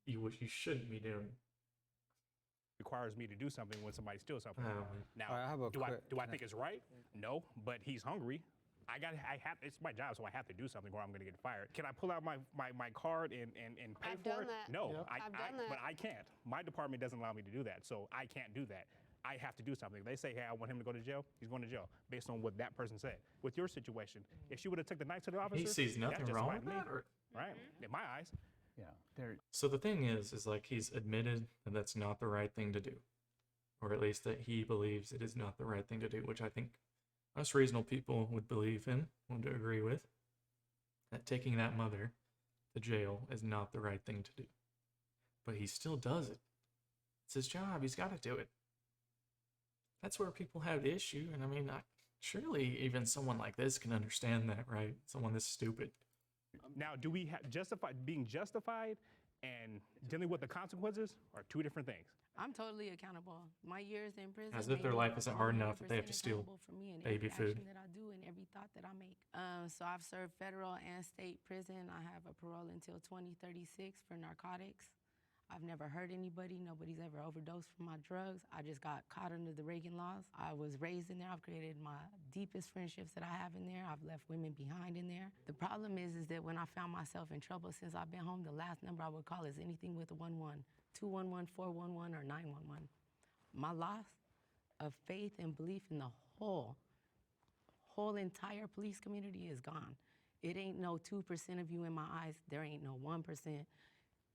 you shouldn't be doing. requires me to do something when somebody steals something. Oh, Now, I have a do I que- think it's right? No, but he's hungry. It's my job, so I have to do something or I'm going to get fired. Can I pull out my card and pay I've for done it? that. No, Yep. I've done that. But I can't. My department doesn't allow me to do that, so I can't do that. I have to do something. They say, hey, I want him to go to jail. He's going to jail based on what that person said. With your situation, if she would have took the knife to the officer, He sees nothing that's wrong justified with me, that? Or? right? In my eyes. Yeah, they're So the thing is like he's admitted that that's not the right thing to do. Or at least that he believes it is not the right thing to do, which I think us reasonable people would believe in, would agree with. That taking that mother to jail is not the right thing to do. But he still does it. It's his job. He's got to do it. That's where people have the issue. And I mean, surely even someone like this can understand that, right? Someone this stupid. Now, do we have being justified and dealing with the consequences are two different things. I'm totally accountable. My years in prison. As if their made life me isn't hard enough that they have to 100% steal accountable for me and baby every food. action that I do and every thought that I make. So I've served federal and state prison. I have a parole until 2036 for narcotics. I've never hurt anybody. Nobody's ever overdosed from my drugs. I just got caught under the Reagan laws. I was raised in there. I've created my deepest friendships that I have in there. I've left women behind in there. The problem is that when I found myself in trouble since I've been home, the last number I would call is anything with a 11, 211, 411, or 911. My loss of faith and belief in the whole entire police community is gone. It ain't no 2% of you in my eyes. There ain't no 1%.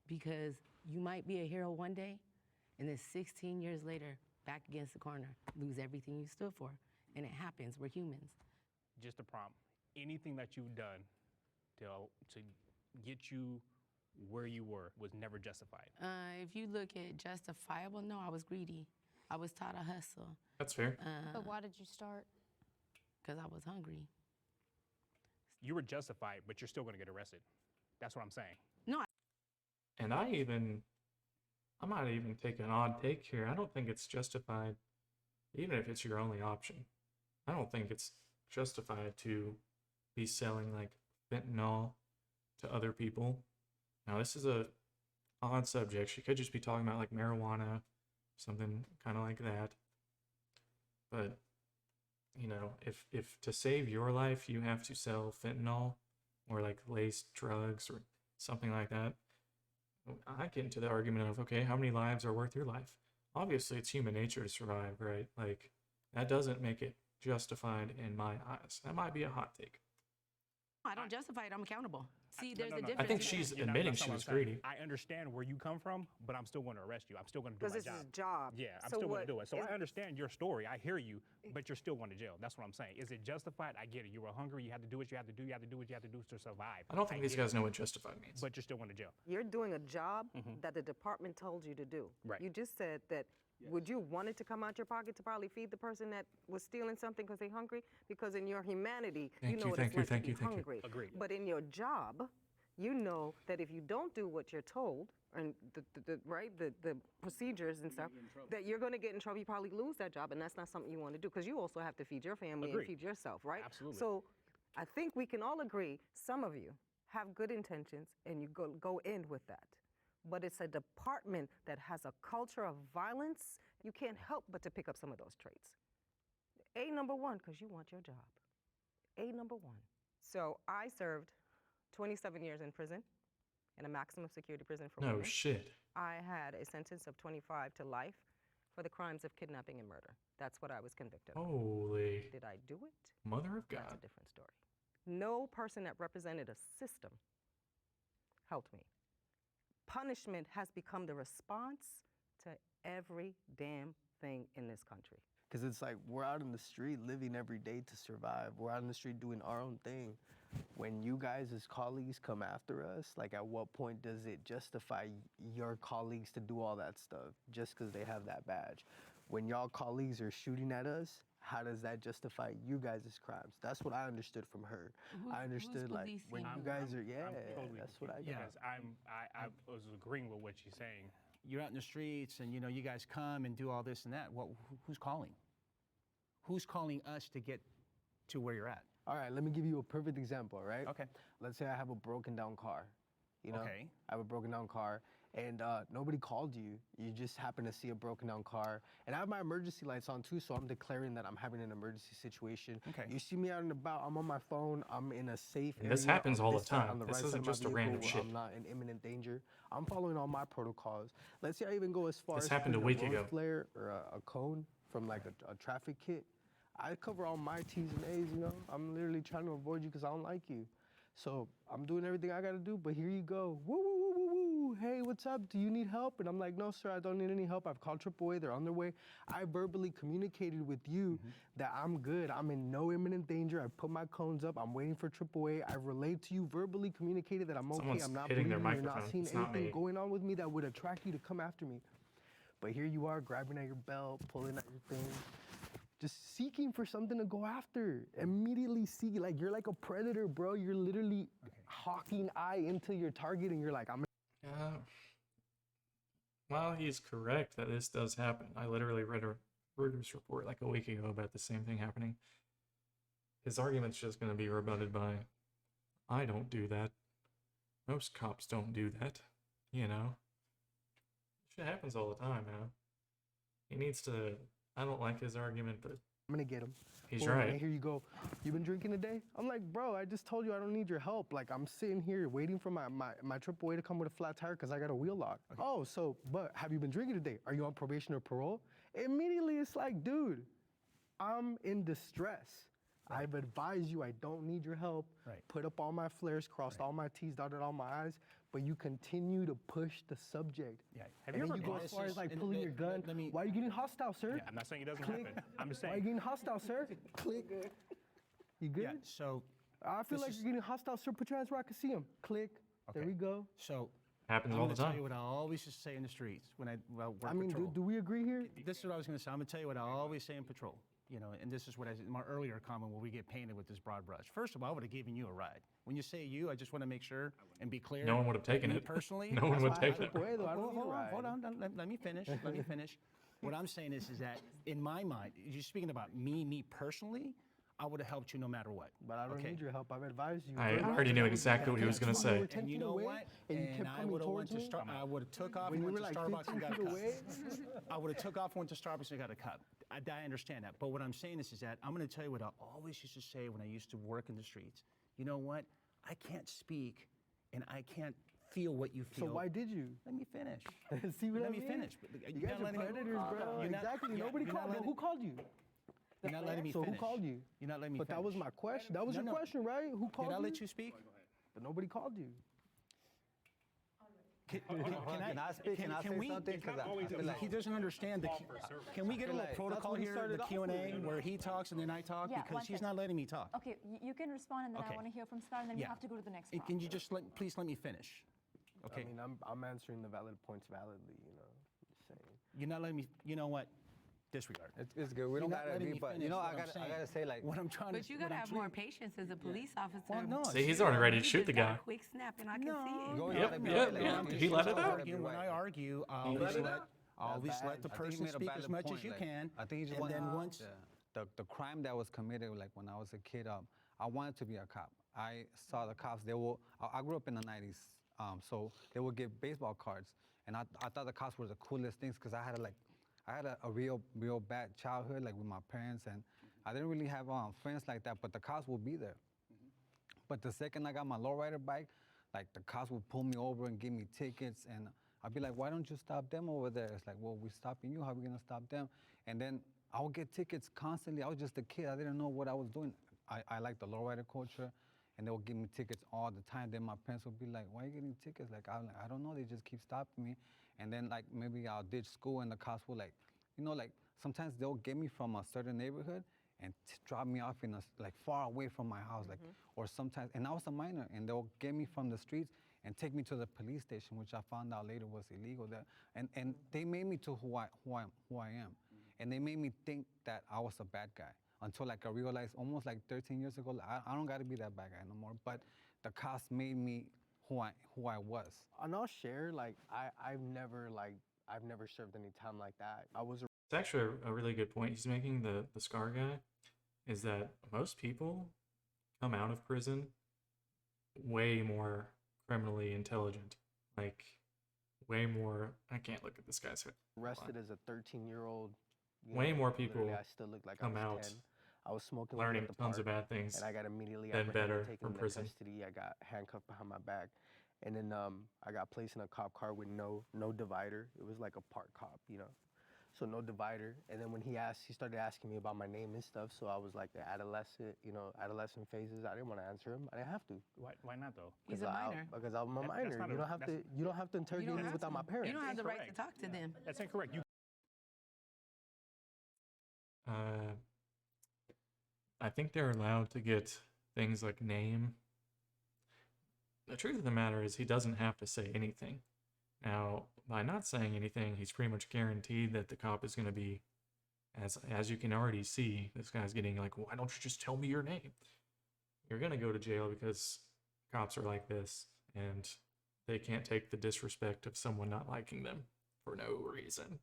Because you might be a hero one day, and then 16 years later, back against the corner, lose everything you stood for. And it happens. We're humans. Just a prompt. Anything that you've done to get you where you were was never justified. If you look at justifiable, no, I was greedy. I was taught to hustle. That's fair. But why did you start? because I was hungry. You were justified, but you're still going to get arrested. That's what I'm saying. No, And I might even take an odd take here. I don't think it's justified, even if it's your only option. I don't think it's justified to be selling like fentanyl to other people. Now, this is a odd subject. She could just be talking about like marijuana, something kind of like that. But, you know, if to save your life you have to sell fentanyl or like laced drugs or something like that, I get into the argument of, okay, how many lives are worth your life? Obviously, it's human nature to survive, right? Like, that doesn't make it justified in my eyes. That might be a hot take. I don't justify it. I'm accountable. See, there's a no. difference. I think between- she's You're not- admitting that's not she what was I'm saying. greedy. I understand where you come from, but I'm still going to arrest you. I'm still going to do Because my this job. is his job. Yeah, I'm So still going what to do it. So is- I understand your story. I hear you, but you're still going to jail. That's what I'm saying. Is it justified? I get it. You were hungry. You had to do what you had to do. You had to do what you had to do to survive. I don't think these get guys it, know what justified means. But you're still going to jail. You're doing a job that the department told you to do. Right. You just said that. Would you want it to come out your pocket to probably feed the person that was stealing something because they're hungry? Because in your humanity, Thank you know you, what thank it's you, like thank to you, be thank you. hungry. Agreed. But in your job, you know that if you don't do what you're told and the procedures and stuff, that you're going to get in trouble. You probably lose that job, and that's not something you want to do because you also have to feed your family Agreed. and feed yourself, right? Absolutely. So I think we can all agree, some of you have good intentions and you go in with that. But it's a department that has a culture of violence. You can't help but to pick up some of those traits. A number one, because you want your job. A number one. So I served 27 years in prison, in a maximum security prison for No women. shit. I had a sentence of 25 to life for the crimes of kidnapping and murder. That's what I was convicted of. Holy Did I do it? mother of That's a God. different story. No person that represented a system helped me. Punishment has become the response to every damn thing in this country. Because it's like we're out in the street living every day to survive. We're out in the street doing our own thing. When you guys as colleagues come after us, like at what point does it justify your colleagues to do all that stuff just because they have that badge? When y'all colleagues are shooting at us, how does that justify you guys' crimes? That's what I understood from her. I understood like when you guys are, I'm totally that's what I confused got. because I was agreeing with what she's saying. You're out in the streets and, you know, you guys come and do all this and that. Who's calling? Who's calling us to get to where you're at? All right, let me give you a perfect example, all right? Okay. Let's say I have a broken down car, you know? Okay. I have a broken down car, and nobody called you. You just happen to see a broken down car. And I have my emergency lights on too, so I'm declaring that I'm having an emergency situation. Okay. You see me out and about, I'm on my phone, I'm in a safe And area. this happens on all this the side, time. on the This right isn't side of my just a vehicle random where shit. I'm not in imminent danger. I'm following all my protocols. Let's say I even go as far This as happened a putting week road ago. flare or a cone from like a traffic kit. I cover all my T's and A's, you know? I'm literally trying to avoid you because I don't like you. So I'm doing everything I gotta do, but here you go. Woo, woo, woo, woo, woo. Hey, what's up? Do you need help? And I'm like, no, sir, I don't need any help. I've called AAA, they're on their way. I verbally communicated with you that I'm good. I'm in no imminent danger. I put my cones up. I'm waiting for AAA. I relayed to you, verbally communicated that I'm okay. Someone's I'm not hitting bleeding. their You're not microphone. seeing It's not anything me. going on with me that would attract you to come after me. But here you are, grabbing at your belt, pulling at your thing. Just seeking for something to go after. Immediately seeking, like you're like a predator, bro. You're literally hawking eye into your target and you're like, I'm While he's correct that this does happen, I literally read a Reuters report like a week ago about the same thing happening. His argument's just going to be rebutted by, I don't do that. Most cops don't do that. You know? Shit happens all the time, man. He needs to. I don't like his argument, but gonna get him. he's Boom, right. And here you go. You been drinking today? I'm like, bro, I just told you I don't need your help. Like, I'm sitting here waiting for my AAA to come with a flat tire because I got a wheel lock. Okay. Oh, so, but have you been drinking today? Are you on probation or parole? Immediately, it's like, dude, I'm in distress. Right. I've advised you I don't need your help. Right. Put up all my flares, crossed all my T's, dotted all my I's, but you continue to push the subject. Yeah. Have And you then ever you go been- as far as like and pulling your gun. let me- Why are you getting hostile, sir? Yeah, I'm not saying it doesn't Click. happen. I'm just Why are you saying. getting hostile, sir? Click. You good? Yeah. So, I feel This like is- you're getting hostile, sir. Put your hands where I can see them. Click. There Okay. we go. so Happens I'm all gonna the tell you time. what I always used to say in the streets when I work I mean, patrol. do we agree here? This is what I was gonna say. I'm gonna tell you what I always say in patrol. you know, and this is what I said in my earlier comment where we get painted with this broad brush. First of all, I would have given you a ride. When you say you, I just want to make sure and be clear. No one would have taken me it. Personally, No one that's would why take I- it. Away, though, I don't Well, need a hold on, ride. hold on. Let me finish. Let me finish. What I'm saying is that in my mind, you're speaking about me personally, I would have helped you no matter what. But I don't okay? need your help. I've advised you. I Earlier already knew that we- exactly what he was that gonna you say. were 10 And you feet know away, what? And you kept I coming would have towards went to me. Star. I would have took off When and you went were to like Starbucks and 15 got a feet cup. away. I would have took off, went to Starbucks and got a cup. I understand that. But what I'm saying is that I'm going to tell you what I always used to say when I used to work in the streets. You know what? I can't speak and I can't feel what you feel. So why did you? Let me finish. See what Let I me mean? finish. You guys are predators, bro. You're not- Exactly. yeah, Nobody you're not called. letting- Who called you? You're not letting me So finish. who called you? You're not letting me But finish. that was my question. That was No, your no. question, right? Who called Did I you? let you speak? But nobody called you. Can I speak? Can I say we? something? 'Cause I feel like He doesn't understand the. Can we get a little like- protocol what he here, started the off Q&A, with. where he talks and then I talk? Yeah, Because one he's second. not letting me talk. Okay, you can respond, and then Okay. I want to hear from Star, and then we Yeah. have to go to the next And prompt. can you just please let me finish? Okay. I mean, I'm answering the valid points validly. You know, just saying. You're not letting me. You know what? Disregard. it's good. We You're don't not gotta letting agree, me but finish you know, what I I'm gotta saying. say like. What I'm trying to. But you what gotta I'm have more trying- patience as a police officer. Well, no. See, he's already ready to You shoot the just got a guy. quick snap, and I can No. see it. You Yep, gotta be yep, right, like, yep. you He should let it always out. gotta be When I right. argue, I'll He let it let always bad. let the I think he person made a speak as valid much point, as you like, can. I think he just and wanted then once. the crime that was committed, like when I was a kid, I wanted to be a cop. I saw the cops. I grew up in the '90s, so they would give baseball cards, and I thought the cops were the coolest things because I had a real bad childhood, like with my parents, and I didn't really have friends like that. But the cops would be there. But the second I got my lowrider bike, like the cops would pull me over and give me tickets, and I'd be like, "Why don't you stop them over there?" It's like, "Well, we're stopping you. How are we gonna stop them?" And then I would get tickets constantly. I was just a kid. I didn't know what I was doing. I like the lowrider culture, and they would give me tickets all the time. Then my parents would be like, "Why are you getting tickets?" Like, I don't know. They just keep stopping me. And then like maybe I'll ditch school, and the cops will like, like sometimes they'll get me from a certain neighborhood and drop me off in like far away from my house, like, or sometimes, and I was a minor, and they'll get me from the streets and take me to the police station, which I found out later was illegal. There, and they made me to who I am, and they made me think that I was a bad guy until like I realized almost like 13 years ago, I don't got to be that bad guy no more. But the cops made me who I was. And I'll share. Like I've never served any time like that. I was. It's actually a really good point he's making, the Scar guy, is that most people come out of prison way more criminally intelligent. Like, way more. I can't look at this guy's head. Arrested as a 13-year-old. Way more people literally, I still look like come I out was 10. I was smoking weed learning at the tons of park, bad things and I got immediately than apprehended, better taken from into prison. custody. I got handcuffed behind my back, and then I got placed in a cop car with no divider. It was like a park cop, so no divider. And then when he started asking me about my name and stuff. So I was like the adolescent phases. I didn't want to answer him. I didn't have to. Why not though? He's a minor. Because I'm a That's minor. not You a- don't have to. You don't have to interrogate me have without to. my parents. You don't have the right to Incorrect. talk to them. That's incorrect. You I think they're allowed to get things like name. The truth of the matter is he doesn't have to say anything. Now, by not saying anything, he's pretty much guaranteed that the cop is going to be, as you can already see, this guy's getting like, why don't you just tell me your name? You're going to go to jail because cops are like this, and they can't take the disrespect of someone not liking them for no reason.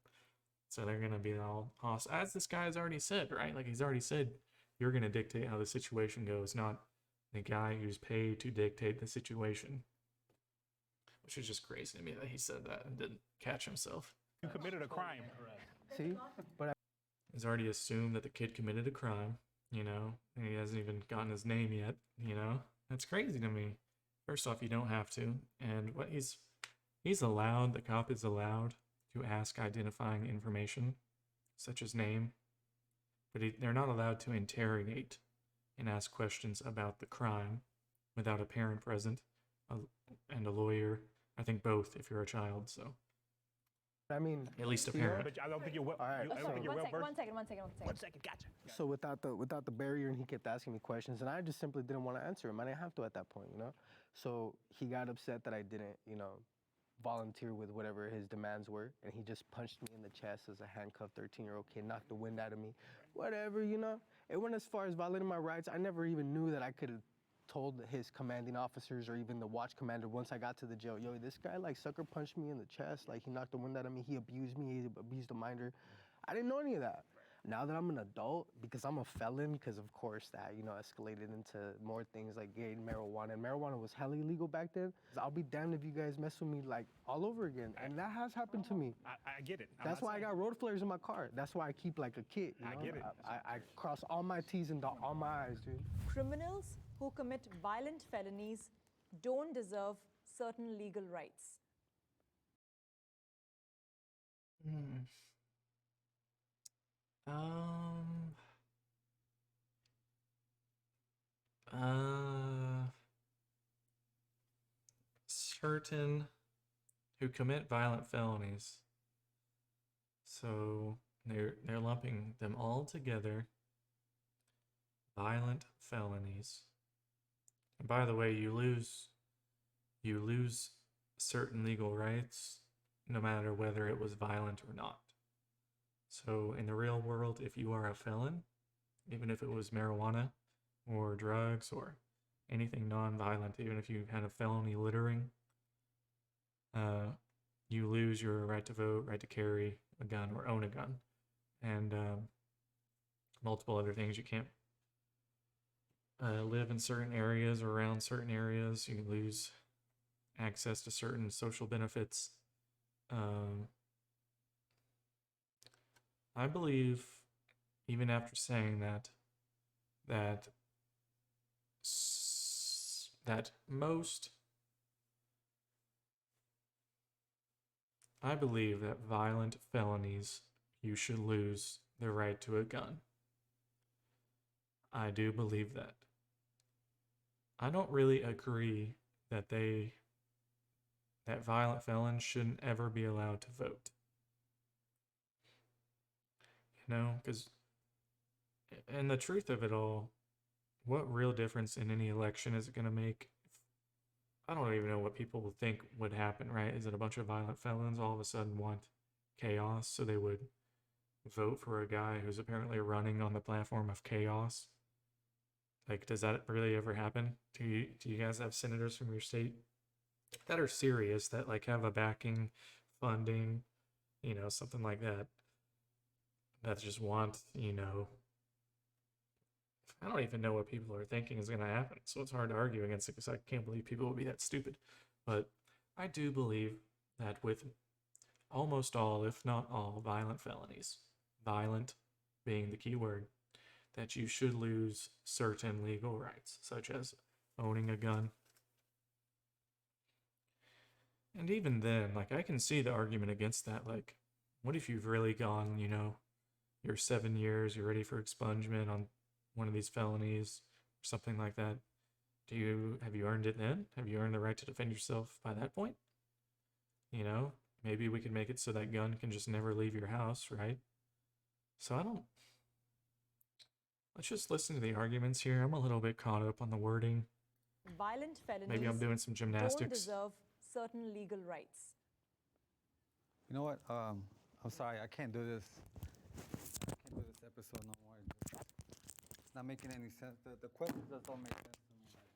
So they're going to be all hostile. As this guy's already said, right? Like he's already said, you're going to dictate how the situation goes, not the guy who's paid to dictate the situation. Which is just crazy to me that he said that and didn't catch himself. committed a crime. See, but He's already assumed that the kid committed a crime, and he hasn't even gotten his name yet, That's crazy to me. First off, you don't have to. And what he's allowed, the cop is allowed to ask identifying information, such as name, but they're not allowed to interrogate and ask questions about the crime without a parent present and a lawyer. I think both if you're a child, so I mean, at least a see, parent. But I don't think you're well. All right, I don't think you're well versed. One second. One second, gotcha. So without the barrier, and he kept asking me questions, and I just simply didn't want to answer him. I didn't have to at that point, So he got upset that I didn't, volunteer with whatever his demands were, and he just punched me in the chest as a handcuffed 13-year-old kid, knocked the wind out of me, whatever, you know. It went as far as violating my rights. I never even knew that I could have told his commanding officers or even the watch commander once I got to the jail, yo, this guy like sucker punched me in the chest, like he knocked the wind out of me, he abused me, he abused a minor. I didn't know any of that. Now that I'm an adult, because I'm a felon, because of course that, you know, escalated into more things like getting marijuana, and marijuana was hella illegal back then. I'll be damned if you guys mess with me like all over again, and that has happened to me. I get it. I'm That's not why I saying- got road flares in my car. That's why I keep like a kit, you know? I get it. I cross all my T's and dot all my I's, dude. Criminals who commit violent felonies don't deserve certain legal rights. Certain who commit violent felonies. So they're lumping them all together. Violent felonies. And by the way, you lose certain legal rights no matter whether it was violent or not. So in the real world, if you are a felon, even if it was marijuana or drugs or anything non-violent, even if you had a felony littering, you lose your right to vote, right to carry a gun or own a gun, and multiple other things. You can't live in certain areas or around certain areas. You lose access to certain social benefits. I believe, even after saying that I believe that violent felonies, you should lose the right to a gun. I do believe that. I don't really agree that violent felons shouldn't ever be allowed to vote. You know, because, and the truth of it all, what real difference in any election is it going to make? I don't even know what people would think would happen, right? Is it a bunch of violent felons all of a sudden want chaos, so they would vote for a guy who's apparently running on the platform of chaos? Like, does that really ever happen? Do you guys have senators from your state that are serious, that like have a backing, funding, you know, something like that, that just want, you know, I don't even know what people are thinking is going to happen, so it's hard to argue against it because I can't believe people would be that stupid. But I do believe that with almost all, if not all, violent felonies, violent being the key word, that you should lose certain legal rights, such as owning a gun. And even then, like, I can see the argument against that. Like, what if you've really gone, you know, you're 7 years, you're ready for expungement on one of these felonies or something like that? Have you earned it then? Have you earned the right to defend yourself by that point? You know, maybe we could make it so that gun can just never leave your house, right? So let's just listen to the arguments here. I'm a little bit caught up on the wording. Violent felonies Maybe I'm doing some don't gymnastics. deserve certain legal rights. You know what? I'm sorry, I can't do this. I can't do this episode no more. It's not making any sense. The questions just don't make sense to me. I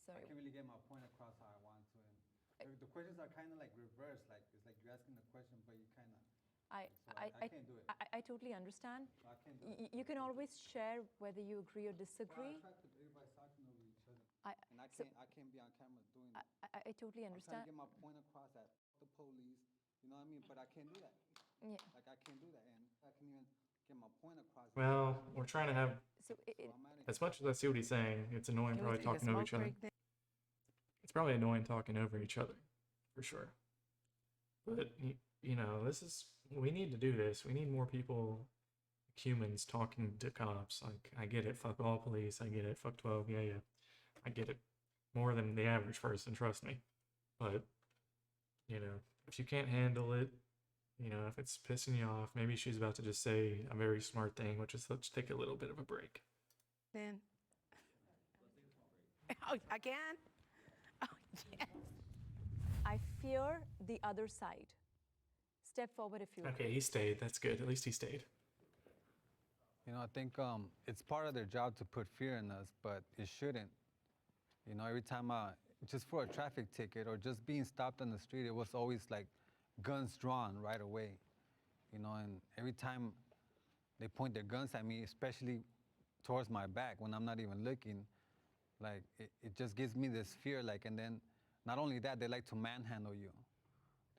can't really get my point across how I want to. And the questions are kind of like reversed. Like it's like you're asking the question, but you kind of. I can't do it. I totally understand. I can't do it. You can always share whether you agree or disagree. Everybody's talking over each other. And I can't be on camera doing that. I totally I'm trying understand. to get my point across at the police, you know what I mean? But I can't do that. Yeah. Like I can't do that, and I can even get my point across. Well, we're trying to have, So as much as I see what he's saying, it's annoying Can we probably take a talking over smoke each other. break then? It's probably annoying talking over each other, for sure. But, you know, we need to do this. We need more people, humans, talking to cops. Like, I get it, fuck all police. I get it, fuck 12, yeah. I get it. More than the average person, trust me. But, you know, if you can't handle it, you know, if it's pissing you off, maybe she's about to just say a very smart thing, which is let's take a little bit of a break. Then. Oh, I can? Oh, yes. I feel fear the other side. Step forward if you will. Okay, he stayed. That's good. At least he stayed. You know, I think it's part of their job to put fear in us, but it shouldn't. You know, every time just for a traffic ticket or just being stopped on the street, it was always like guns drawn right away. You know, and every time they point their guns at me, especially towards my back when I'm not even looking, like it just gives me this fear. Like, and then not only that, they like to manhandle you.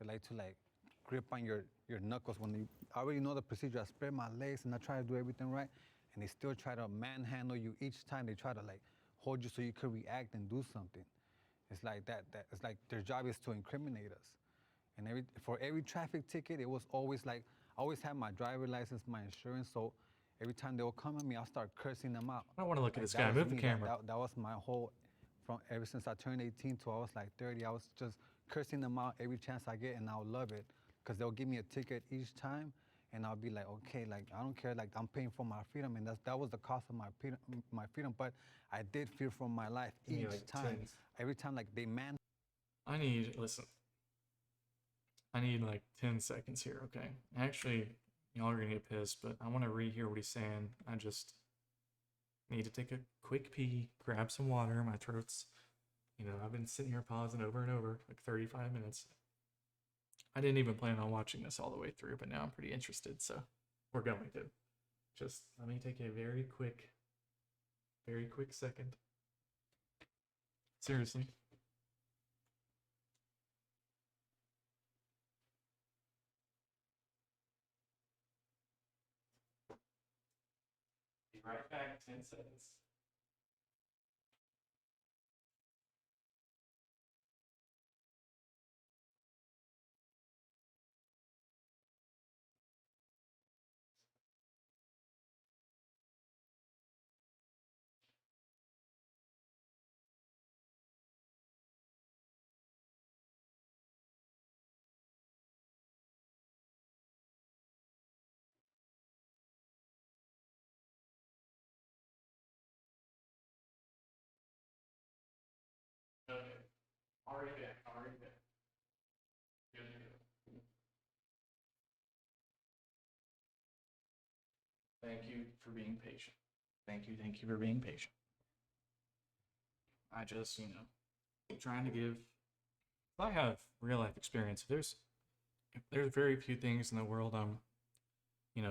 They like to like grip on your knuckles when you I already know the procedure. I spread my legs and I try to do everything right, and they still try to manhandle you each time. They try to like hold you so you can react and do something. It's like that it's like their job is to incriminate us. And for every traffic ticket, it was always like I always had my driver license, my insurance, so every time they will come at me, I'll start cursing them out. I want to look at Like, this that guy. was Move the me. camera. That was my whole, from ever since I turned 18 till I was like 30, I was just cursing them out every chance I get, and I'll love it because they'll give me a ticket each time, and I'll be like, okay, like I don't care, like I'm paying for my freedom, and that was the cost of my freedom. But I did fear for my life Give me, each like, time. 10. Every time, like they Listen, I need like 10 seconds here, okay? Actually, y'all are gonna get pissed, but I want to rehear what he's saying. I just need to take a quick pee, grab some water. My throat's, I've been sitting here pausing over and over, like 35 minutes. I didn't even plan on watching this all the way through, but now I'm pretty interested, so we're going to. Just let me take a very quick second. Seriously. Be right back, 10 seconds. Okay. Already back. Good to go. Thank you for being patient. Thank you for being patient. I just, trying to give. I have real life experience. There's very few things in the world I'm,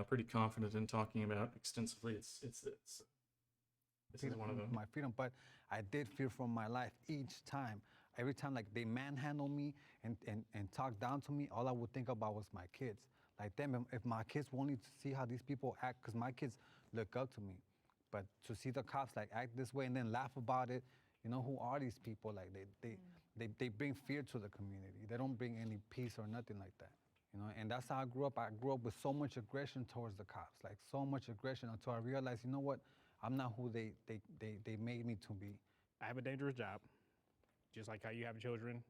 pretty confident in talking about extensively. It's this. This is one of them. my freedom, but I did fear for my life each time. Every time like they manhandle me and talk down to me, all I would think about was my kids. Like them, if my kids wanted to see how these people act, because my kids look up to me. But to see the cops like act this way and then laugh about it, who are these people? Like they bring fear to the community. They don't bring any peace or nothing like that. And that's how I grew up. I grew up with so much aggression towards the cops, like so much aggression until I realized, you know what? I'm not who they made me to be. I have a dangerous job, just like how you have children.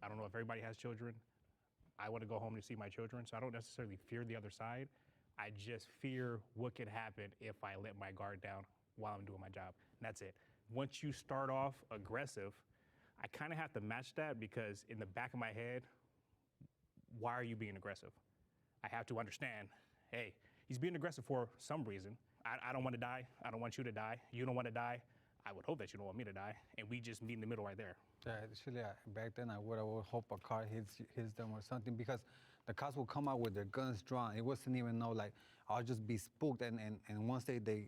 I don't know if everybody has children. I want to go home to see my children, so I don't necessarily fear the other side. I just fear what could happen if I let my guard down while I'm doing my job. And that's it. Once you start off aggressive, I kind of have to match that because in the back of my head, why are you being aggressive? I have to understand, hey, he's being aggressive for some reason. I don't want to die. I don't want you to die. You don't want to die. I would hope that you don't want me to die. And we just meet in the middle right there. Yeah, actually, back then I would hope a car hits them or something because the cops would come out with their guns drawn. It wasn't even no like I'll just be spooked and once they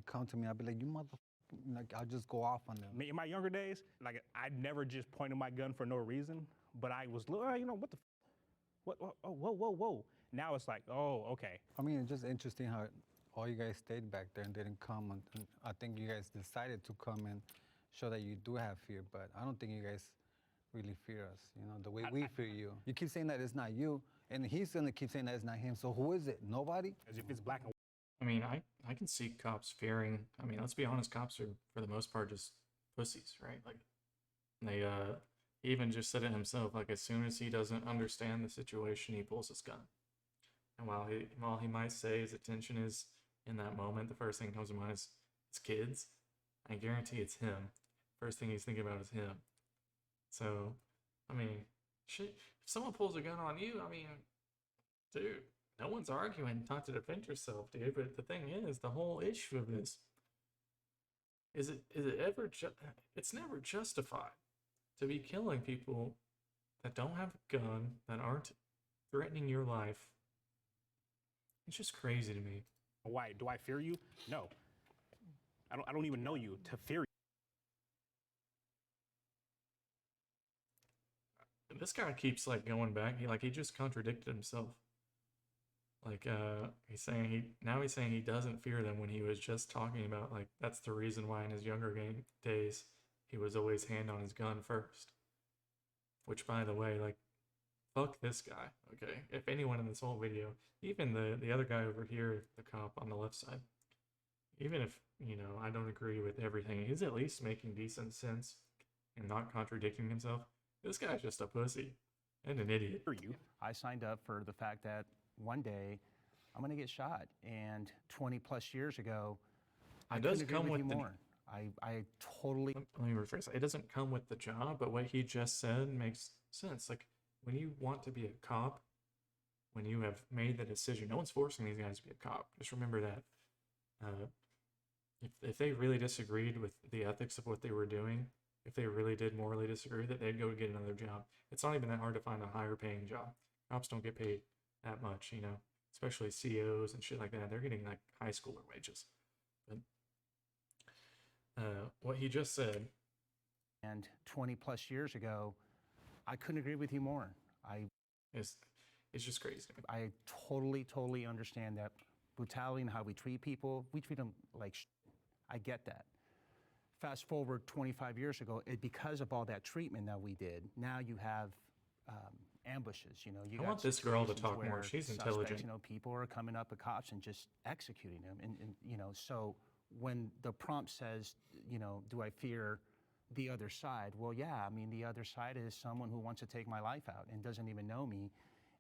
come to me, I'll be like, you motherfucker, like I'll just go off on them. In my younger days, like I never just pointed my gun for no reason, but I was, what the, what, oh, whoa. Now it's like, oh, okay. I mean, it's just interesting how all you guys stayed back there and didn't come. And I think you guys decided to come and show that you do have fear, but I don't think you guys really fear us, the way we fear you. You keep saying that it's not you, and he's gonna keep saying that it's not him, so who is it? Nobody? As if it's black and white. I mean, I can see cops fearing. I mean, let's be honest, cops are, for the most part, just pussies, right? Like, they, he even just said it himself, like, as soon as he doesn't understand the situation, he pulls his gun. And while he might say his attention is in that moment, the first thing that comes to mind is his kids. I guarantee it's him. First thing he's thinking about is him. So, I mean, shit, if someone pulls a gun on you, I mean, dude, no one's arguing not to defend yourself, dude. But the thing is, the whole issue of this is it ever it's never justified to be killing people that don't have a gun, that aren't threatening your life. It's just crazy to me. Why? Do I fear you? No. I don't even know you to fear you. This guy keeps like going back. He just contradicted himself. Like he's saying he doesn't fear them when he was just talking about like that's the reason why in his younger game days he was always hand on his gun first. Which, by the way, like, fuck this guy. Okay, if anyone in this whole video, even the other guy over here, the cop on the left side, even if I don't agree with everything, he's at least making decent sense and not contradicting himself. This guy's just a pussy and an idiot. I signed up for the fact that one day I'm going to get shot. And 20 plus years ago, I couldn't agree with you more. I totally. Let me rephrase that. It doesn't come with the job, but what he just said makes sense. Like, when you want to be a cop, when you have made the decision, no one's forcing these guys to be a cop. Just remember that. If they really disagreed with the ethics of what they were doing, if they really did morally disagree with it, they'd go get another job. It's not even that hard to find a higher paying job. Cops don't get paid that much, especially COs and shit like that. They're getting like high schooler wages. But what he just said. And 20 plus years ago, I couldn't agree with you more. It's just crazy. I totally understand that brutality and how we treat people. We treat them like I get that. Fast forward 25 years ago, because of all that treatment that we did, now you have ambushes. You I want this girl to situations talk more. where She's suspects, intelligent. People are coming up at cops and just executing them. And so when the prompt says, do I fear the other side? Well, yeah, I mean, the other side is someone who wants to take my life out and doesn't even know me.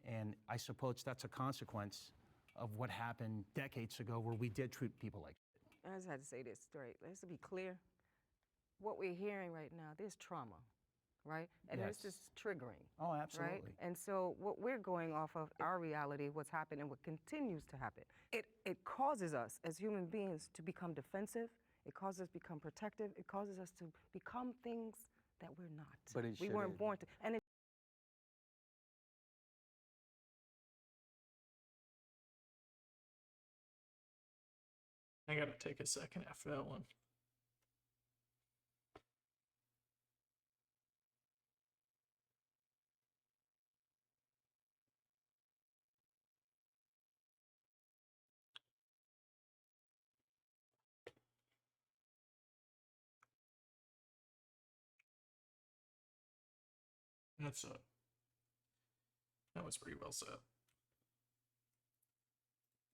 And I suppose that's a consequence of what happened decades ago where we did treat people like I just had to say this straight. Let's be clear. What we're hearing right now, there's trauma, right? And Yes. this is triggering. Oh, absolutely. Right? And so what we're going off of our reality, what's happened and what continues to happen. It causes us as human beings to become defensive. It causes us to become protective. It causes us to become things that we're not. But it we weren't shouldn't. born to. And it I gotta take a second after that one. That was pretty well said.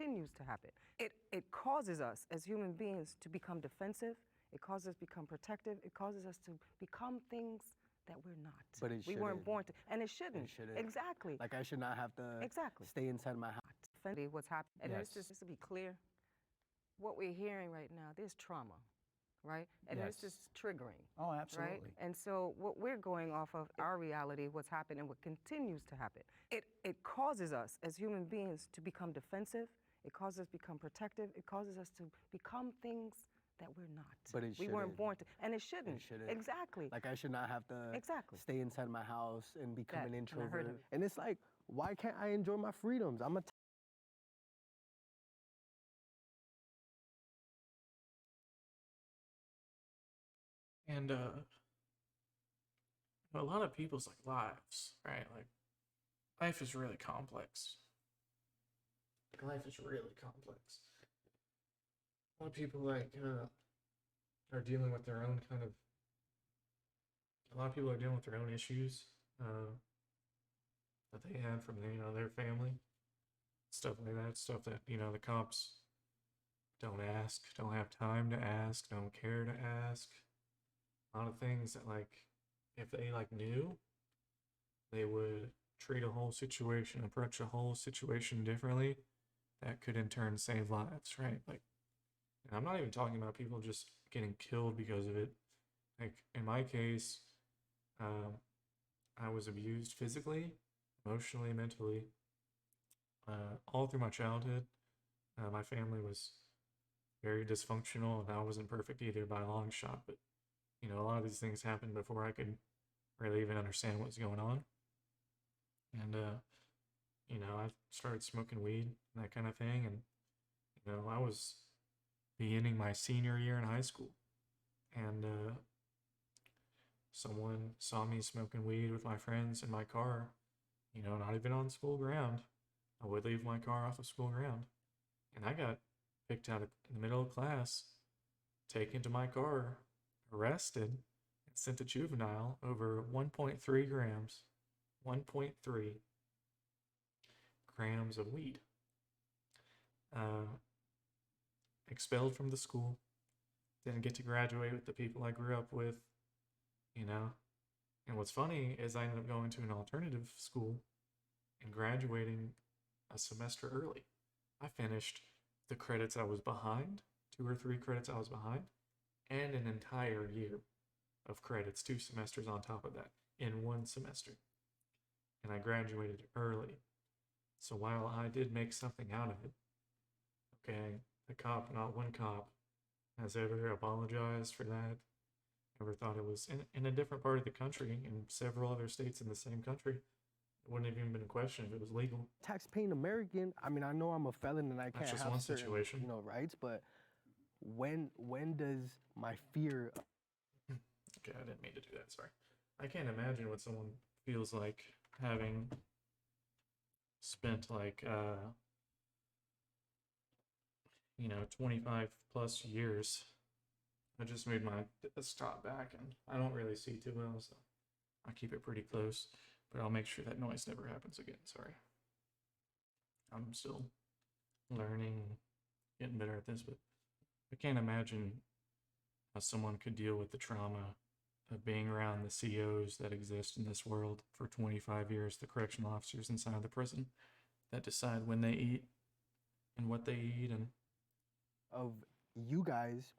continues to happen. It causes us as human beings to become defensive. It causes us to become protective. It causes us to become things that we're not. But it we weren't shouldn't. born to. And it shouldn't. It shouldn't. Exactly. Like, I should not have to Exactly. stay inside my house. What's happening. And Yes. just to be clear, what we're hearing right now, there's trauma, right? And Yes. this is triggering. Oh, absolutely. Right? And so what we're going off of our reality, what's happened and what continues to happen. It causes us as human beings to become defensive. It causes us to become protective. It causes us to become things that we're not. But it we weren't shouldn't. born to. And it shouldn't. It shouldn't. Exactly. Like, I should not have to Exactly. stay inside my house and become That, an and I heard introvert. of it. And it's like, why can't I enjoy my freedoms? I'm a And a lot of people's like lives, right? Like, life is really complex. Life is really complex. A lot of people are dealing with their own kind of. A lot of people are dealing with their own issues that they had from their family, stuff like that. Stuff that the cops don't ask, don't have time to ask, don't care to ask. A lot of things that if they knew, they would treat a whole situation, approach a whole situation differently. That could in turn save lives, right? And I'm not even talking about people just getting killed because of it. Like in my case, I was abused physically, emotionally, mentally, all through my childhood. My family was very dysfunctional, and I wasn't perfect either by a long shot. But a lot of these things happened before I could really even understand what was going on. And I started smoking weed and that kind of thing. And I was beginning my senior year in high school, and someone saw me smoking weed with my friends in my car. Not even on school ground. I would leave my car off of school ground, and I got picked out in the middle of class, taken to my car, arrested, and sent to juvenile over 1.3 grams. 1.3 grams of weed. Expelled from the school. Didn't get to graduate with the people I grew up with. And what's funny is I ended up going to an alternative school and graduating a semester early. I finished the credits I was behind, 2 or 3 credits I was behind, and an entire year of credits, 2 semesters on top of that, in 1 semester. And I graduated early. So while I did make something out of it, okay, a cop, not one cop, has ever apologized for that. Ever thought it was in a different part of the country, in several other states in the same country. It wouldn't have even been a question if it was legal. Tax-paying American. I mean, I know I'm a felon and I That's can't just have one certain, situation. rights, but when does my fear? Okay, I didn't mean to do that, sorry. I can't imagine what someone feels like having spent 25 plus years. I just moved my desktop back and I don't really see too well, so I keep it pretty close, but I'll make sure that noise never happens again, sorry. I'm still learning, getting better at this, but I can't imagine how someone could deal with the trauma of being around the COs that exist in this world for 25 years, the correctional officers inside the prison that decide when they eat and what they eat, and Of you guys.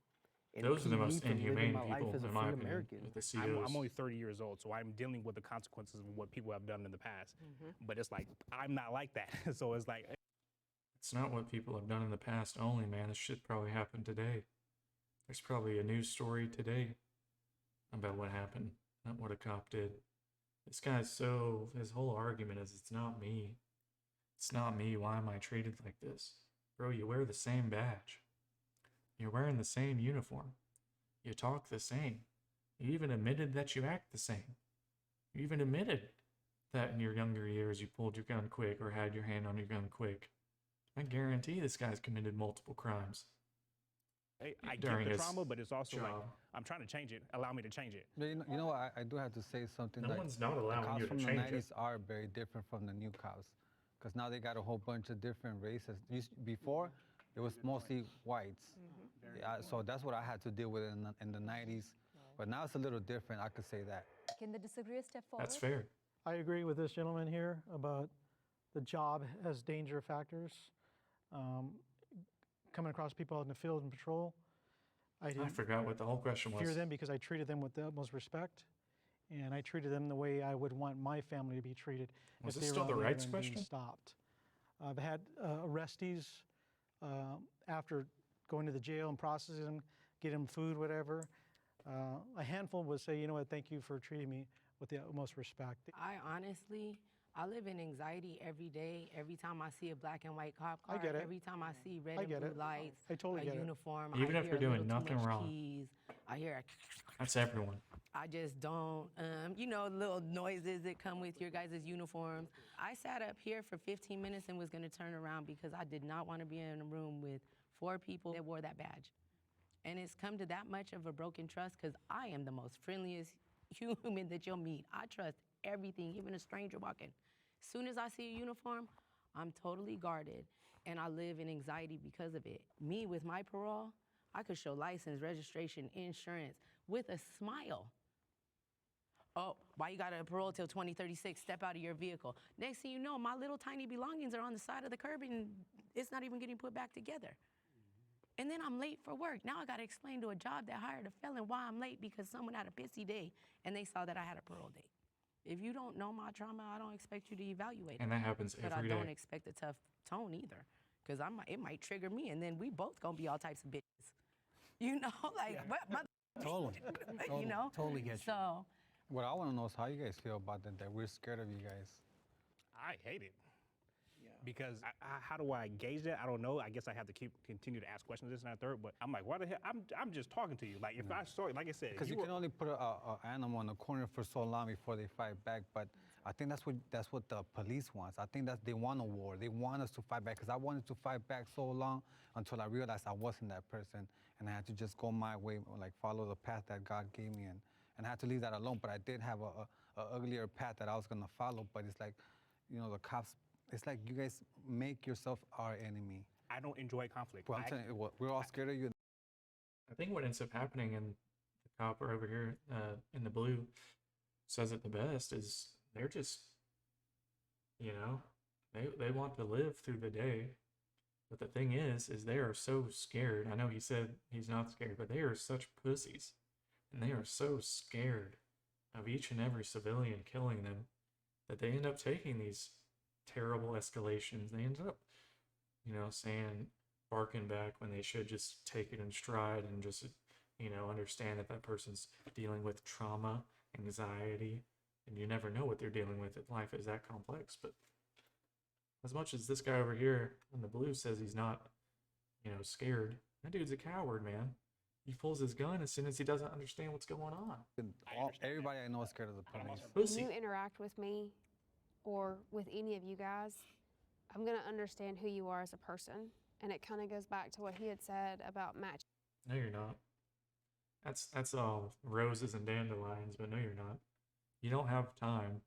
those are the impede me most from living inhumane my life people, as a in my free opinion, American. with the COs. I'm only 30 years old, so I'm dealing with the consequences of what people have done in the past. But it's like, I'm not like that. So it's like, It's not what people have done in the past only, man. This shit probably happened today. There's probably a news story today about what happened, not what a cop did. This guy's his whole argument is, it's not me. It's not me. Why am I treated like this? Bro, you wear the same badge. You're wearing the same uniform. You talk the same. You even admitted that you act the same. You even admitted that in your younger years you pulled your gun quick or had your hand on your gun quick. I guarantee this guy's committed multiple crimes. I during get the his trauma, but it's also like, job. I'm trying to change it. Allow me to change it. But you know what? I do have to say something. No that one's not the allowing cops you to from the change it. 90s are very different from the new cops, because now they got a whole bunch of different races. Before, it was mostly whites. Yeah, so that's what I had to deal with in the 90s. But now it's a little different, I could say that. Can the disagreeer step forward? That's fair. I agree with this gentleman here about the job has danger factors. Coming across people out in the field and patrol, I I didn't forgot what the whole question was. fear them because I treated them with the utmost respect, and I treated them the way I would want my family to be treated Was if this they still were the out there rights and being question? stopped. I've had arrestees after going to the jail and processing them, getting them food, whatever. A handful would say, you know what, thank you for treating me with the utmost respect. I live in anxiety every day. Every time I see a black and white cop car, I get it. every time I see red I and get blue it. lights, I totally a get it. uniform, Even I if hear you're a doing little too nothing much wrong. keys, I hear That's everyone. I just don't, little noises that come with your guys' uniforms. I sat up here for 15 minutes and was gonna turn around because I did not wanna be in a room with 4 people that wore that badge. And it's come to that much of a broken trust because I am the most friendliest human that you'll meet. I trust everything, even a stranger walking. As soon as I see a uniform, I'm totally guarded, and I live in anxiety because of it. Me, with my parole, I could show license, registration, insurance with a smile. Oh, why you got a parole till 2036? Step out of your vehicle. Next thing you know, my little tiny belongings are on the side of the curb and it's not even getting put back together. And then I'm late for work. Now I gotta explain to a job that hired a felon why I'm late because someone had a pissy day and they saw that I had a parole date. If you don't know my trauma, I don't expect you to evaluate And it. that happens But every I don't day. expect a tough tone either, because it might trigger me, and then we both gonna be all types of bitches. You know, like what, Totally. you know. Totally get you. So What I want to know is how you guys feel about that we're scared of you guys. I hate it. Because how do I gauge that? I don't know. I guess I have to continue to ask questions, this and that, third. But I'm like, why the hell? I'm just talking to you. Like, if I saw, like I said, Because you can only put an animal in a corner for so long before they fight back. But I think that's what the police wants. I think they want a war. They want us to fight back. Because I wanted to fight back so long until I realized I wasn't that person, and I had to just go my way, like follow the path that God gave me, and I had to leave that alone. But I did have a uglier path that I was gonna follow. But it's like, you know, the cops. It's like you guys make yourself our enemy. I don't enjoy conflict. Well, I'm telling you, we're all scared of you. I think what ends up happening, and the copper over here in the blue says it the best, is they're just, you know, they want to live through the day. But the thing is they are so scared. I know he said he's not scared, but they are such pussies. And they are so scared of each and every civilian killing them that they end up taking these terrible escalations. They end up, you know, saying, barking back when they should just take it in stride and just, you know, understand that person's dealing with trauma, anxiety, and you never know what they're dealing with if life is that complex. But as much as this guy over here in the blue says he's not, you know, scared, that dude's a coward, man. He pulls his gun as soon as he doesn't understand what's going on. Everybody I know is scared of the police. Pussy. When you interact with me or with any of you guys, I'm going to understand who you are as a person. And it kind of goes back to what he had said about match. No, you're not. That's all roses and dandelions, but no, you're not. You don't have time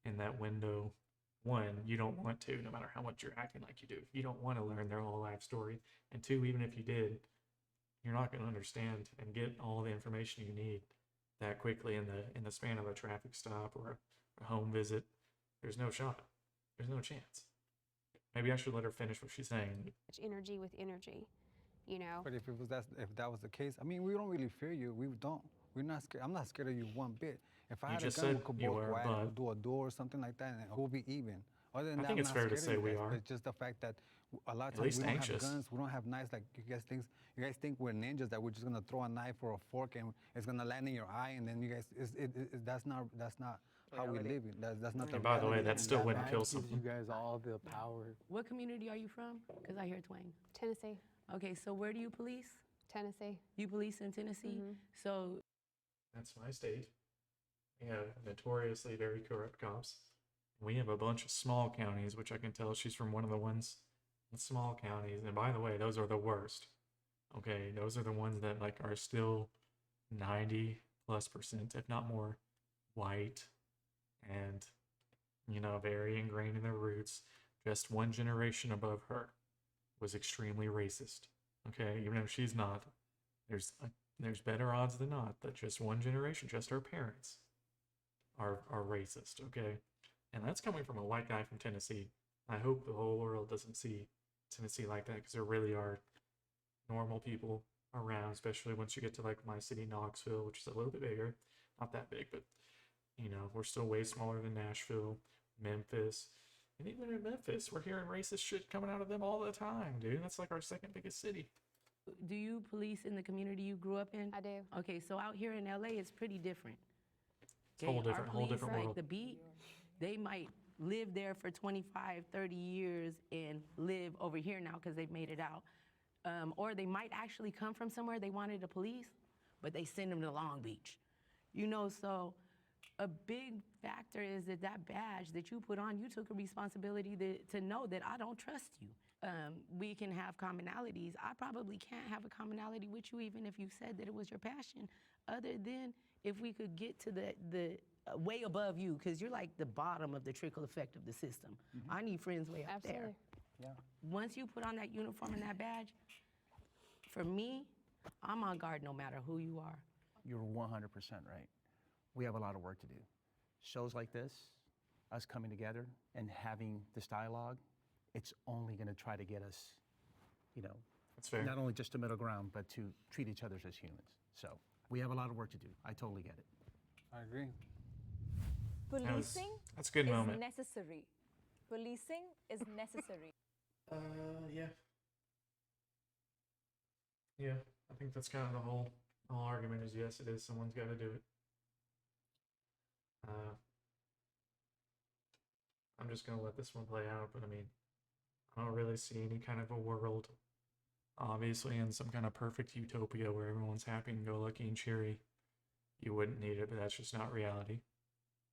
in that window. One, you don't want to, no matter how much you're acting like you do. You don't want to learn their whole life story. And two, even if you did, you're not going to understand and get all the information you need that quickly in the span of a traffic stop or a home visit. There's no shot. There's no chance. Maybe I should let her finish what she's saying. Energy with energy, you know. But if that was the case, I mean, we don't really fear you. We're not scared. I'm not scared of you one bit. If I You had just a gun, said we could you both were, go at it, but- we'll do a door or something like that, and we'll be even. Other than I that, think I'm it's not fair to scared of say you we guys. are. It's just the fact that a lot of At times least we don't anxious. have guns, we don't have knives like you guys think we're ninjas, that we're just gonna throw a knife or a fork and it's gonna land in your eye, and then you guys, that's not how we live. That's not the And by the way, reality that still wouldn't That kill gives someone. you guys all the power. what community are you from? Because I hear twang. Tennessee. Okay, so where do you police? Tennessee. You police in Tennessee? Mhm. So That's my state. We have notoriously very corrupt cops. We have a bunch of small counties, which I can tell she's from one of the ones in small counties. And by the way, those are the worst. Okay, those are the ones that like are still 90+%, if not more, white and, you know, very ingrained in their roots. Just one generation above her was extremely racist. Okay, even if she's not, there's better odds than not that just one generation, just her parents, are racist. Okay, and that's coming from a white guy from Tennessee. I hope the whole world doesn't see Tennessee like that, because there really are normal people around, especially once you get to like my city, Knoxville, which is a little bit bigger. Not that big, but you know, we're still way smaller than Nashville, Memphis. And even in Memphis, we're hearing racist shit coming out of them all the time, dude. That's like our second biggest city. do you police in the community you grew up in? I do. Okay, so out here in LA, it's pretty different. Whole Our different police, like world. the beat, they might live there for 25, 30 years and live over here now because they've made it out. Or they might actually come from somewhere they wanted to police, but they send them to Long Beach. You know, so a big factor is that badge that you put on, you took a responsibility to know that I don't trust you. We can have commonalities. I probably can't have a commonality with you even if you said that it was your passion, other than if we could get to the way above you, because you're like the bottom of the trickle effect of the system. I need friends way up Absolutely. there. Once you put on that uniform and that badge, for me, I'm on guard no matter who you are. You're 100% right. We have a lot of work to do. Shows like this, us coming together and having this dialogue, it's only going to try to get us, you know, That's fair. not only just a middle ground, but to treat each other as humans. So we have a lot of work to do. I totally get it. I agree. Policing That's a good is moment. necessary. Policing is necessary. Yeah. Yeah, I think that's kind of the whole argument is yes, it is. Someone's got to do it. I'm just gonna let this one play out, but I mean, I don't really see any kind of a world, obviously, in some kind of perfect utopia where everyone's happy and go lucky and cheery. You wouldn't need it, but that's just not reality.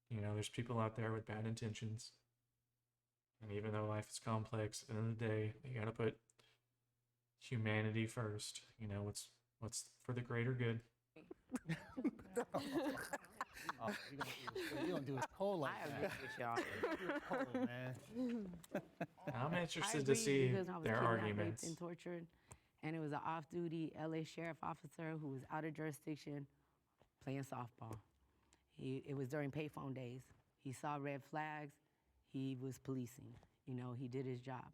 You know, there's people out there with bad intentions. And even though life is complex, at the end of the day, you gotta put humanity first. You know, what's for the greater good. Oh, you don't do it cold like I that. agree with y'all. You do it cold, man. I'm I interested to agree see because I was their kidnapped, arguments. raped, and tortured, and it was an off-duty LA sheriff officer who was out of jurisdiction playing softball. It was during payphone days. He saw red flags. He was policing. You know, he did his job.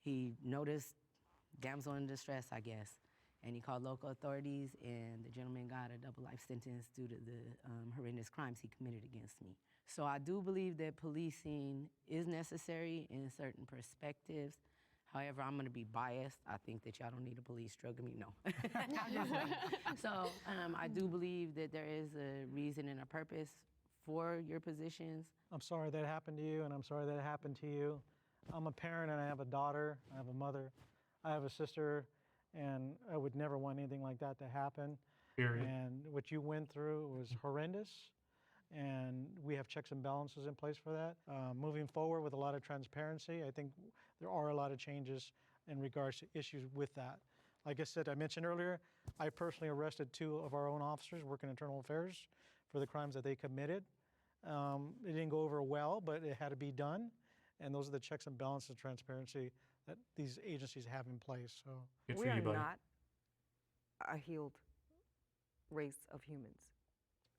He noticed damsel in distress, I guess, and he called local authorities, and the gentleman got a double life sentence due to the horrendous crimes he committed against me. So I do believe that policing is necessary in certain perspectives. However, I'm going to be biased. I think that y'all don't need a police drug me. No. So I do believe that there is a reason and a purpose for your positions. I'm sorry that happened to you, and I'm sorry that happened to you. I'm a parent, and I have a daughter. I have a mother. I have a sister, and I would never want anything like that to happen. Period. And what you went through was horrendous, and we have checks and balances in place for that. Moving forward with a lot of transparency, I think there are a lot of changes in regards to issues with that. Like I said, I mentioned earlier, I personally arrested 2 of our own officers working internal affairs for the crimes that they committed. It didn't go over well, but it had to be done. And those are the checks and balances of transparency that these agencies have in place. So Good We for are you, buddy. not a healed race of humans.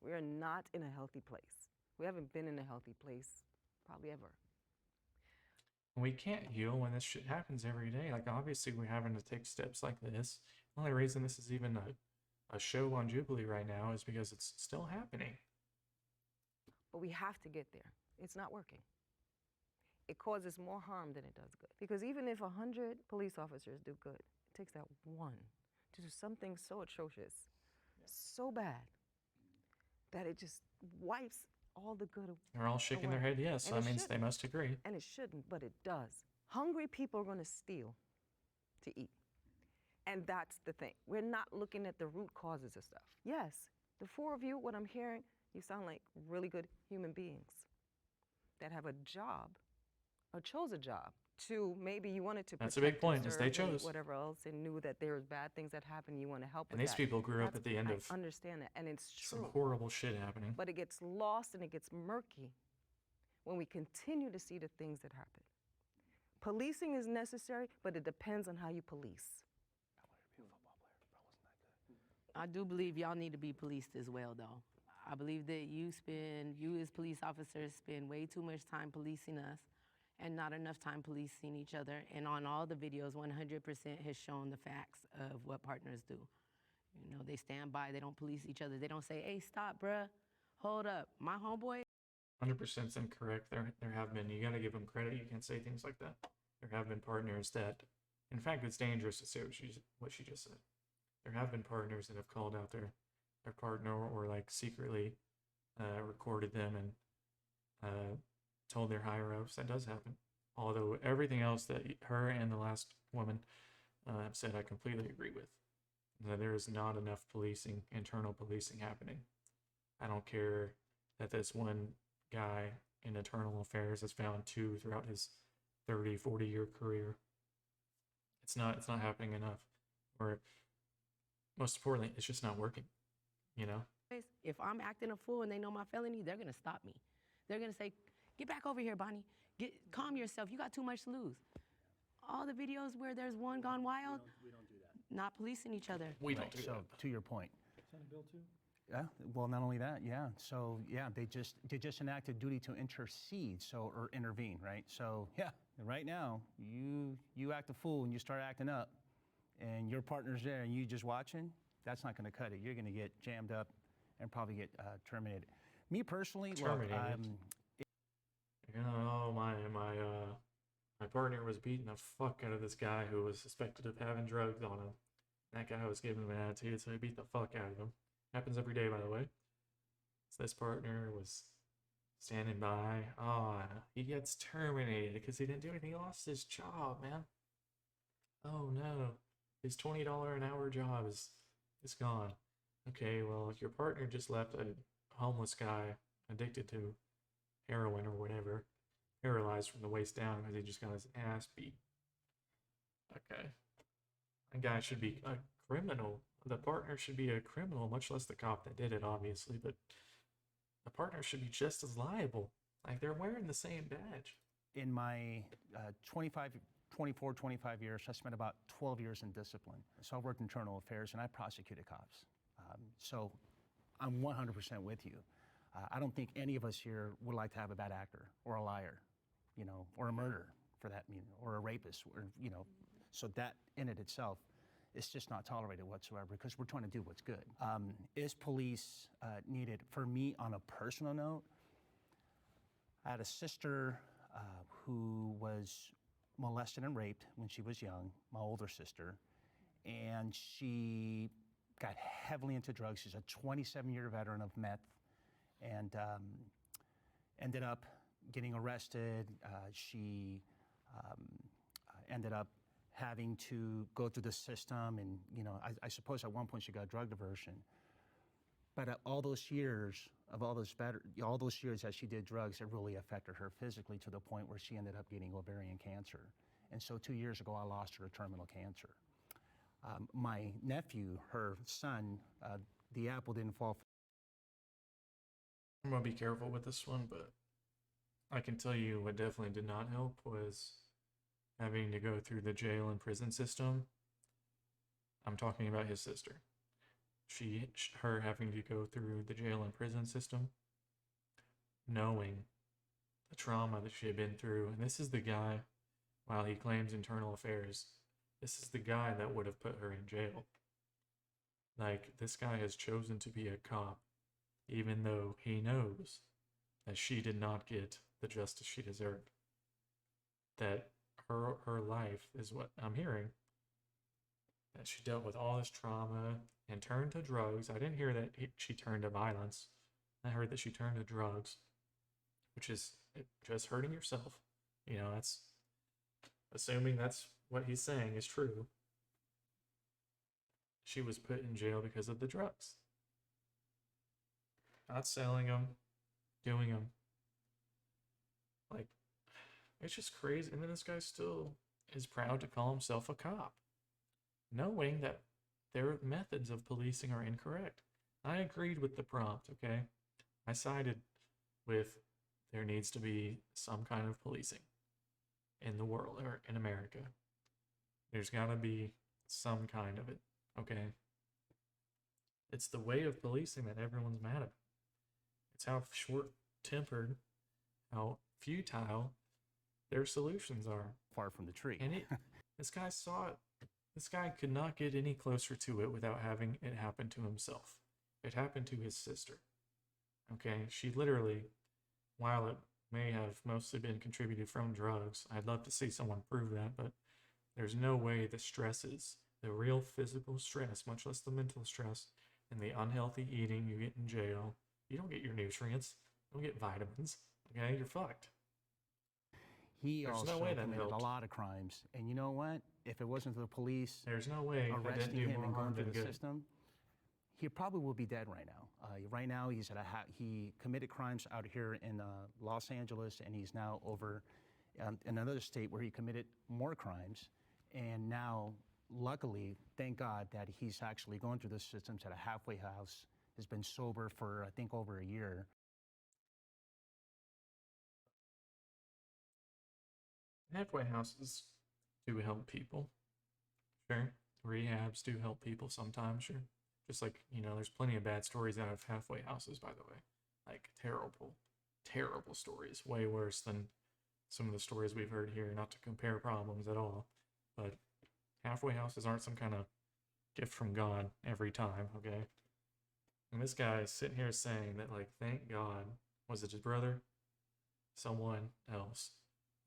We are not in a healthy place. We haven't been in a healthy place probably ever. We can't heal when this shit happens every day. Like, obviously, we're having to take steps like this. The only reason this is even a show on Jubilee right now is because it's still happening. But we have to get there. It's not working. It causes more harm than it does good. Because even if 100 police officers do good, it takes that one to do something so atrocious, so bad, that it just wipes all the good away. They're all shaking their head yes, so And that it means they shouldn't. must agree. And it shouldn't, but it does. Hungry people are going to steal to eat. And that's the thing. We're not looking at the root causes of stuff. Yes, the 4 of you, what I'm hearing, you sound like really good human beings that have a job or chose a job to maybe you wanted to That's a protect big point, and is they serve and chose. whatever else and knew that there was bad things that happened, you want to help And with these that. people grew up at the end I of understand that, and it's true. some horrible shit happening. But it gets lost and it gets murky when we continue to see the things that happen. Policing is necessary, but it depends on how you police. I do believe y'all need to be policed as well, though. I believe that you as police officers spend way too much time policing us and not enough time policing each other. And on all the videos, 100% has shown the facts of what partners do. You know, they stand by, they don't police each other. They don't say, hey, stop, bruh, hold up. My homeboy. 100% is incorrect. There have been, you got to give them credit. You can't say things like that. There have been partners that, in fact, it's dangerous to say what she just said. There have been partners that have called out their partner or like secretly recorded them and told their higher ups. That does happen. Although everything else that her and the last woman have said, I completely agree with. That there is not enough policing, internal policing happening. I don't care that this one guy in internal affairs has found 2 throughout his 30, 40-year career. It's not happening enough. Or most importantly, it's just not working, you know? If I'm acting a fool and they know my felony, they're gonna stop me. They're gonna say, get back over here, Bonnie. Calm yourself, you got too much to lose. All the videos where there's one gone wild, we don't do that. Not policing each other. We don't do So that. to your point. Senate Bill 2? Yeah, well, not only that, yeah. So, yeah, they just enacted duty to intercede, so, or intervene, right? So, yeah, right now, you act a fool and you start acting up, and your partner's there and you just watching, that's not going to cut it. You're going to get jammed up and probably get terminated. Me personally, look, terminated. You know, oh, my partner was beating the fuck out of this guy who was suspected of having drugs on him. That guy was giving him an attitude, so he beat the fuck out of him. Happens every day, by the way. So this partner was standing by. Oh, he gets terminated because he didn't do anything. He lost his job, man. Oh no, his $20 an hour job is gone. Okay, well, your partner just left a homeless guy addicted to heroin or whatever, paralyzed from the waist down because he just got his ass beat. Okay. That guy should be a criminal. The partner should be a criminal, much less the cop that did it, obviously, but the partner should be just as liable. Like, they're wearing the same badge. In my 24, 25 years, I spent about 12 years in discipline. So I worked in internal affairs and I prosecuted cops. So I'm 100% with you. I don't think any of us here would like to have a bad actor or a liar, you know, or a murderer for that meaning, or a rapist, or, you know. So that in it itself is just not tolerated whatsoever because we're trying to do what's good. Is police needed? For me, on a personal note, I had a sister who was molested and raped when she was young, my older sister, and she got heavily into drugs. She's a 27-year veteran of meth and ended up getting arrested. She ended up having to go through the system, and you know, I suppose at one point she got drug diversion. But all those years that she did drugs, it really affected her physically to the point where she ended up getting ovarian cancer. And so 2 years ago, I lost her to terminal cancer. My nephew, her son, the apple didn't fall. I'm gonna be careful with this one, but I can tell you what definitely did not help was having to go through the jail and prison system. I'm talking about his sister. Her having to go through the jail and prison system, knowing the trauma that she had been through. And this is the guy, while he claims internal affairs, this is the guy that would have put her in jail. Like, this guy has chosen to be a cop, even though he knows that she did not get the justice she deserved. That her life is what I'm hearing. That she dealt with all this trauma and turned to drugs. I didn't hear that she turned to violence. I heard that she turned to drugs, which is just hurting yourself. You know, that's assuming that's what he's saying is true. She was put in jail because of the drugs. Not selling them, doing them. Like, it's just crazy. And then this guy still is proud to call himself a cop, knowing that their methods of policing are incorrect. I agreed with the prompt, okay? I sided with there needs to be some kind of policing in the world, or in America. There's gotta be some kind of it, okay? It's the way of policing that everyone's mad at. It's how short-tempered, how futile their solutions are. Far from the tree. And this guy saw it. This guy could not get any closer to it without having it happen to himself. It happened to his sister. Okay, she literally, while it may have mostly been contributed from drugs, I'd love to see someone prove that, but there's no way the stresses, the real physical stress, much less the mental stress, and the unhealthy eating you get in jail, you don't get your nutrients, you don't get vitamins, okay, you're fucked. He There's also no way that committed helped. a lot of crimes. And you know what? If it wasn't for the police There's no way that didn't arresting do him more and going harm through than the good. system, he probably will be dead right now. Right now, he's at he committed crimes out here in Los Angeles, and he's now over in another state where he committed more crimes. And now, luckily, thank God that he's actually going through the systems at a halfway house, has been sober for, I think, over a year. Halfway houses do help people. Sure. Rehabs do help people sometimes, sure. Just like, you know, there's plenty of bad stories out of halfway houses, by the way. Like, terrible, terrible stories. Way worse than some of the stories we've heard here, not to compare problems at all. But halfway houses aren't some kind of gift from God every time, okay? And this guy is sitting here saying that, like, thank God, was it his brother? Someone else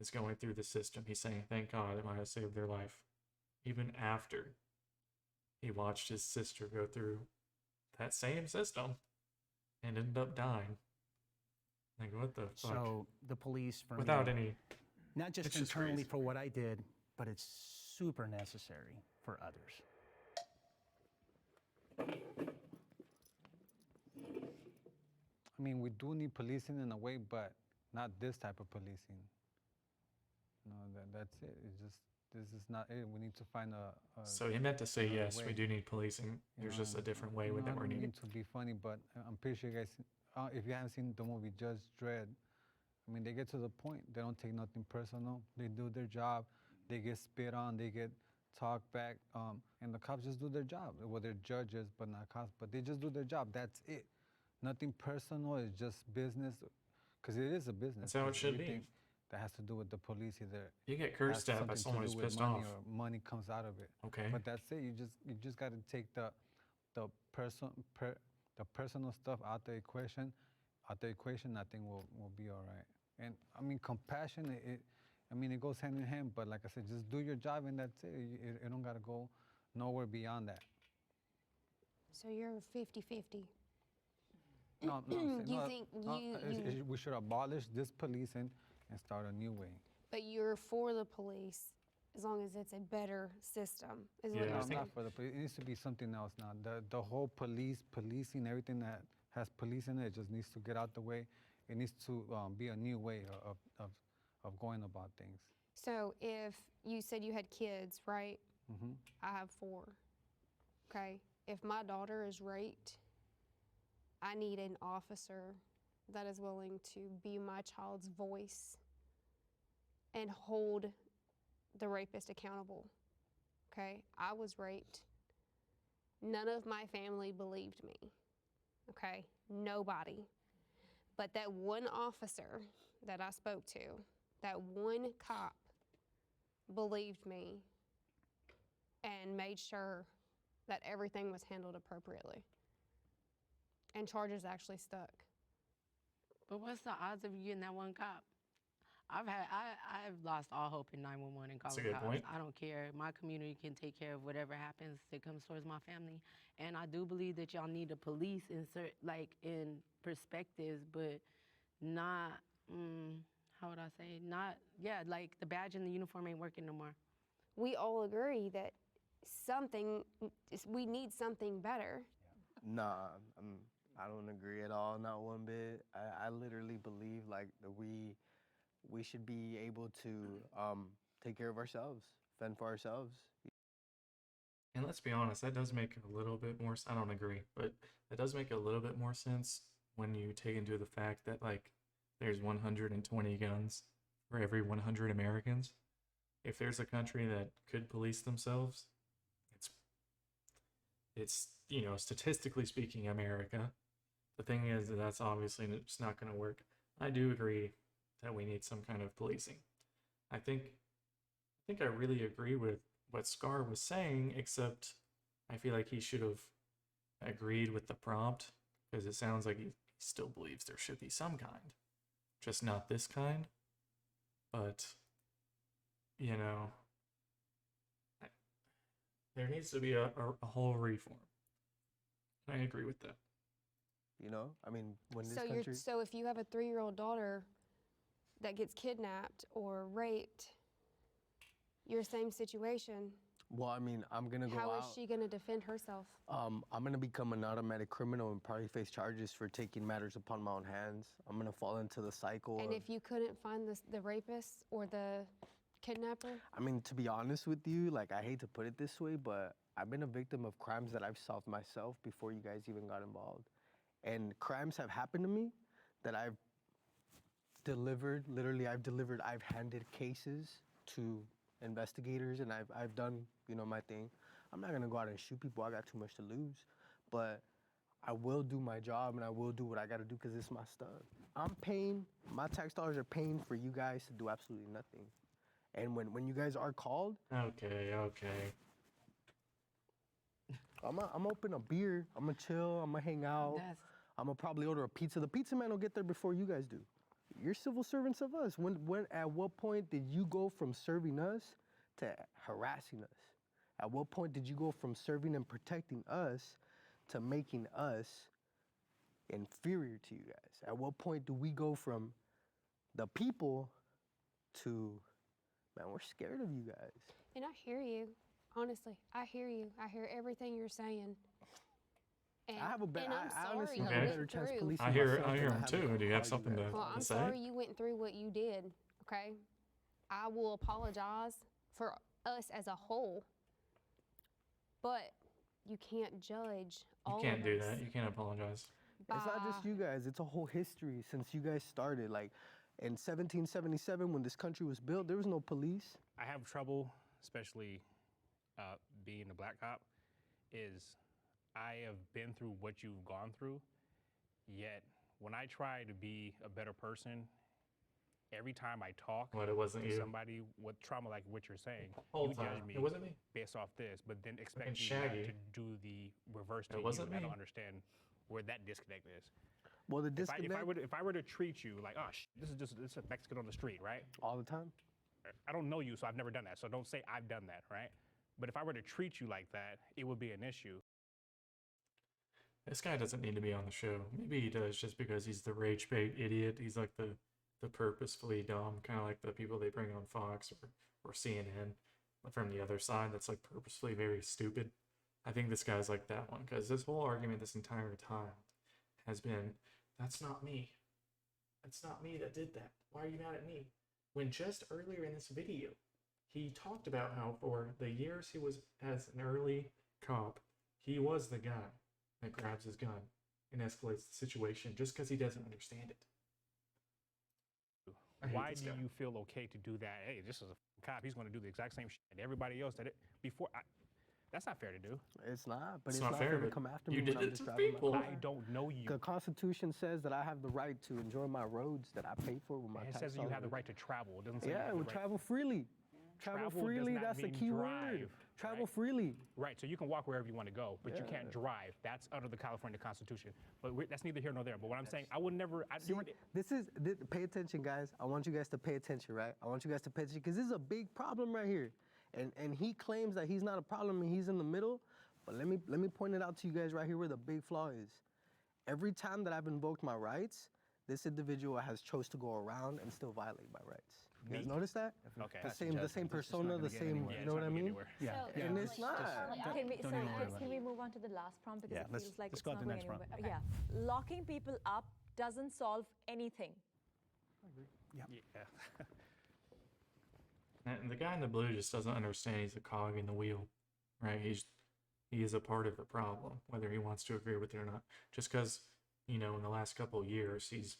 is going through the system. He's saying, thank God it might have saved their life. Even after he watched his sister go through that same system and ended up dying. Like, what the fuck? So the police, for Without me, any... not just it's just internally crazy. for what I did, but it's super necessary for others. I mean, we do need policing in a way, but not this type of policing. No, that's it. It's just, this is not it. We need to find a So he meant to say, another yes, we way. do need policing. There's just a different way with I that we're don't needed. mean to be funny, but I'm pretty sure you guys, if you haven't seen the movie Judge Dredd, I mean, they get to the point. They don't take nothing personal. They do their job. They get spit on. They get talked back. And the cops just do their job. Well, they're judges, but not cops. But they just do their job. That's it. Nothing personal. It's just business. Because it is a business. That's how it 'cause should be. everything that has to do with the police, either You get cursed has at by something to someone do who's with pissed money off. or money comes out of it. Okay. But that's it. You just got to take the personal stuff out the equation. I think we'll be all right. And I mean, compassion. It goes hand in hand. But like I said, just do your job and that's it. You don't gotta go nowhere beyond that. So you're 50-50. No, I'm saying, You no, think we should abolish this policing and start a new way. But you're for the police as long as it's a better system, is what Yeah, No, you're I'm saying. not for the police. It needs to be something else now. The whole policing, everything that has police in it just needs to get out the way. It needs to be a new way of going about things. So if you said you had kids, right? Hmm. I have 4. Okay. If my daughter is raped, I need an officer that is willing to be my child's voice and hold the rapist accountable. Okay. I was raped. None of my family believed me. Okay. Nobody. But that one officer that I spoke to, that one cop believed me and made sure that everything was handled appropriately. And charges actually stuck. But what's the odds of you getting that one cop? I've lost all hope in 911 and That's a calling good cops. point. I don't care. My community can take care of whatever happens that comes towards my family. And I do believe that y'all need the police in perspectives, but not, how would I say? Like the badge and the uniform ain't working no more. We all agree that we need something better. Nah, I don't agree at all, not one bit. I literally believe like that we should be able to take care of ourselves, fend for ourselves. And let's be honest, that does make a little bit more I don't agree, but that does make a little bit more sense when you take into the fact that, like, there's 120 guns for every 100 Americans. If there's a country that could police themselves, it's statistically speaking, America. The thing is that that's obviously just not going to work. I do agree that we need some kind of policing. I think I really agree with what Scar was saying, except I feel like he should have agreed with the prompt, because it sounds like he still believes there should be some kind, just not this kind. But there needs to be a whole reform. I agree with that. I mean, when this So country. so if you have a 3-year-old daughter that gets kidnapped or raped, your same situation, Well, I mean, I'm gonna go how out. is she going to defend herself? I'm gonna become an automatic criminal and probably face charges for taking matters upon my own hands. I'm gonna fall into the cycle. And of- if you couldn't find the rapist or the kidnapper? I mean, to be honest with you, like, I hate to put it this way, but I've been a victim of crimes that I've solved myself before you guys even got involved. And crimes have happened to me that I've delivered, I've handed cases to investigators, and I've done, my thing. I'm not gonna go out and shoot people. I got too much to lose. But I will do my job, and I will do what I gotta do because it's my stuff. My tax dollars are paying for you guys to do absolutely nothing. And when you guys are called, Okay. I'm gonna open a beer. I'm gonna chill. I'm gonna hang out. I'm gonna probably order a pizza. The pizza man will get there before you guys do. You're civil servants of us. At what point did you go from serving us to harassing us? At what point did you go from serving and protecting us to making us inferior to you guys? At what point do we go from the people to, man, we're scared of you guys? And I hear you. Honestly, I hear you. I hear everything you're saying. And, I have a better, and I'm I sorry honestly you have a went better chance through. policing I hear myself than him have too. to Do you have call something guys. to, Well, I'm say? sorry you went through what you did, okay? I will apologize for us as a whole, but you can't judge all You can't of do us that. You can't apologize. It's not just you guys, it's a whole history since you guys started. Like in 1777, when this country was built, there was no police. I have trouble, especially being a black cop, is I have been through what you've gone through, yet when I try to be a better person, every time I talk What, it wasn't to you? somebody with trauma like what you're saying, Whole you time. judge me It wasn't me. based off this, but then expect Fucking me not Shaggy. to do the reverse to It wasn't you. I me. don't understand where that disconnect is. Well, the If disconnect I were to treat you like, oh, this is a Mexican on the street, right? all the time. I don't know you, so I've never done that. So don't say I've done that, right? But if I were to treat you like that, it would be an issue. This guy doesn't need to be on the show. Maybe he does just because he's the rage bait idiot. He's like the purposefully dumb, kind of like the people they bring on Fox or CNN from the other side that's like purposefully very stupid. I think this guy's like that one because this whole argument this entire time has been, that's not me. That's not me that did that. Why are you mad at me? When just earlier in this video, he talked about how for the years he was as an early cop, he was the guy that grabs his gun and escalates the situation just because he doesn't understand it. I hate Why this do guy. you feel okay to do that? Hey, this is a cop. He's going to do the exact same shit that everybody else did it before. That's not fair to do. It's not, but It's it's, not not fair, fair to but come after you me did when I'm it just to driving my people. car. I don't know you. The Constitution says that I have the right to enjoy my roads that I pay for with my It tax says that you have the dollars. right to travel. It doesn't say you Yeah, have we the right. travel freely. Travel Travel freely, does not that's the mean key drive, word. Travel right? freely. Right, so you can walk wherever you want to go, but you Yeah. can't drive. That's under the California Constitution. But that's neither here nor there. But what I'm saying, I would never. See, pay attention, guys. I want you guys to pay attention, right? I want you guys to pay attention because this is a big problem right here. And he claims that he's not a problem and he's in the middle. But let me point it out to you guys right here where the big flaw is. Every time that I've invoked my rights, this individual has chose to go around and still violate my rights. You guys Me? notice that? Okay. The same persona, the same, Yeah, you know what I mean? Yeah. So, And it's not. Can we, Don't sorry, even worry can, about can we move on to the last prompt because Yeah, it let's- feels like let's it's go on not to the going next prompt. anywhere. Yeah, locking people up doesn't solve anything. Yeah. And the guy in the blue just doesn't understand he's a cog in the wheel, right? He is a part of the problem, whether he wants to agree with it or not. Just because, in the last couple of years he's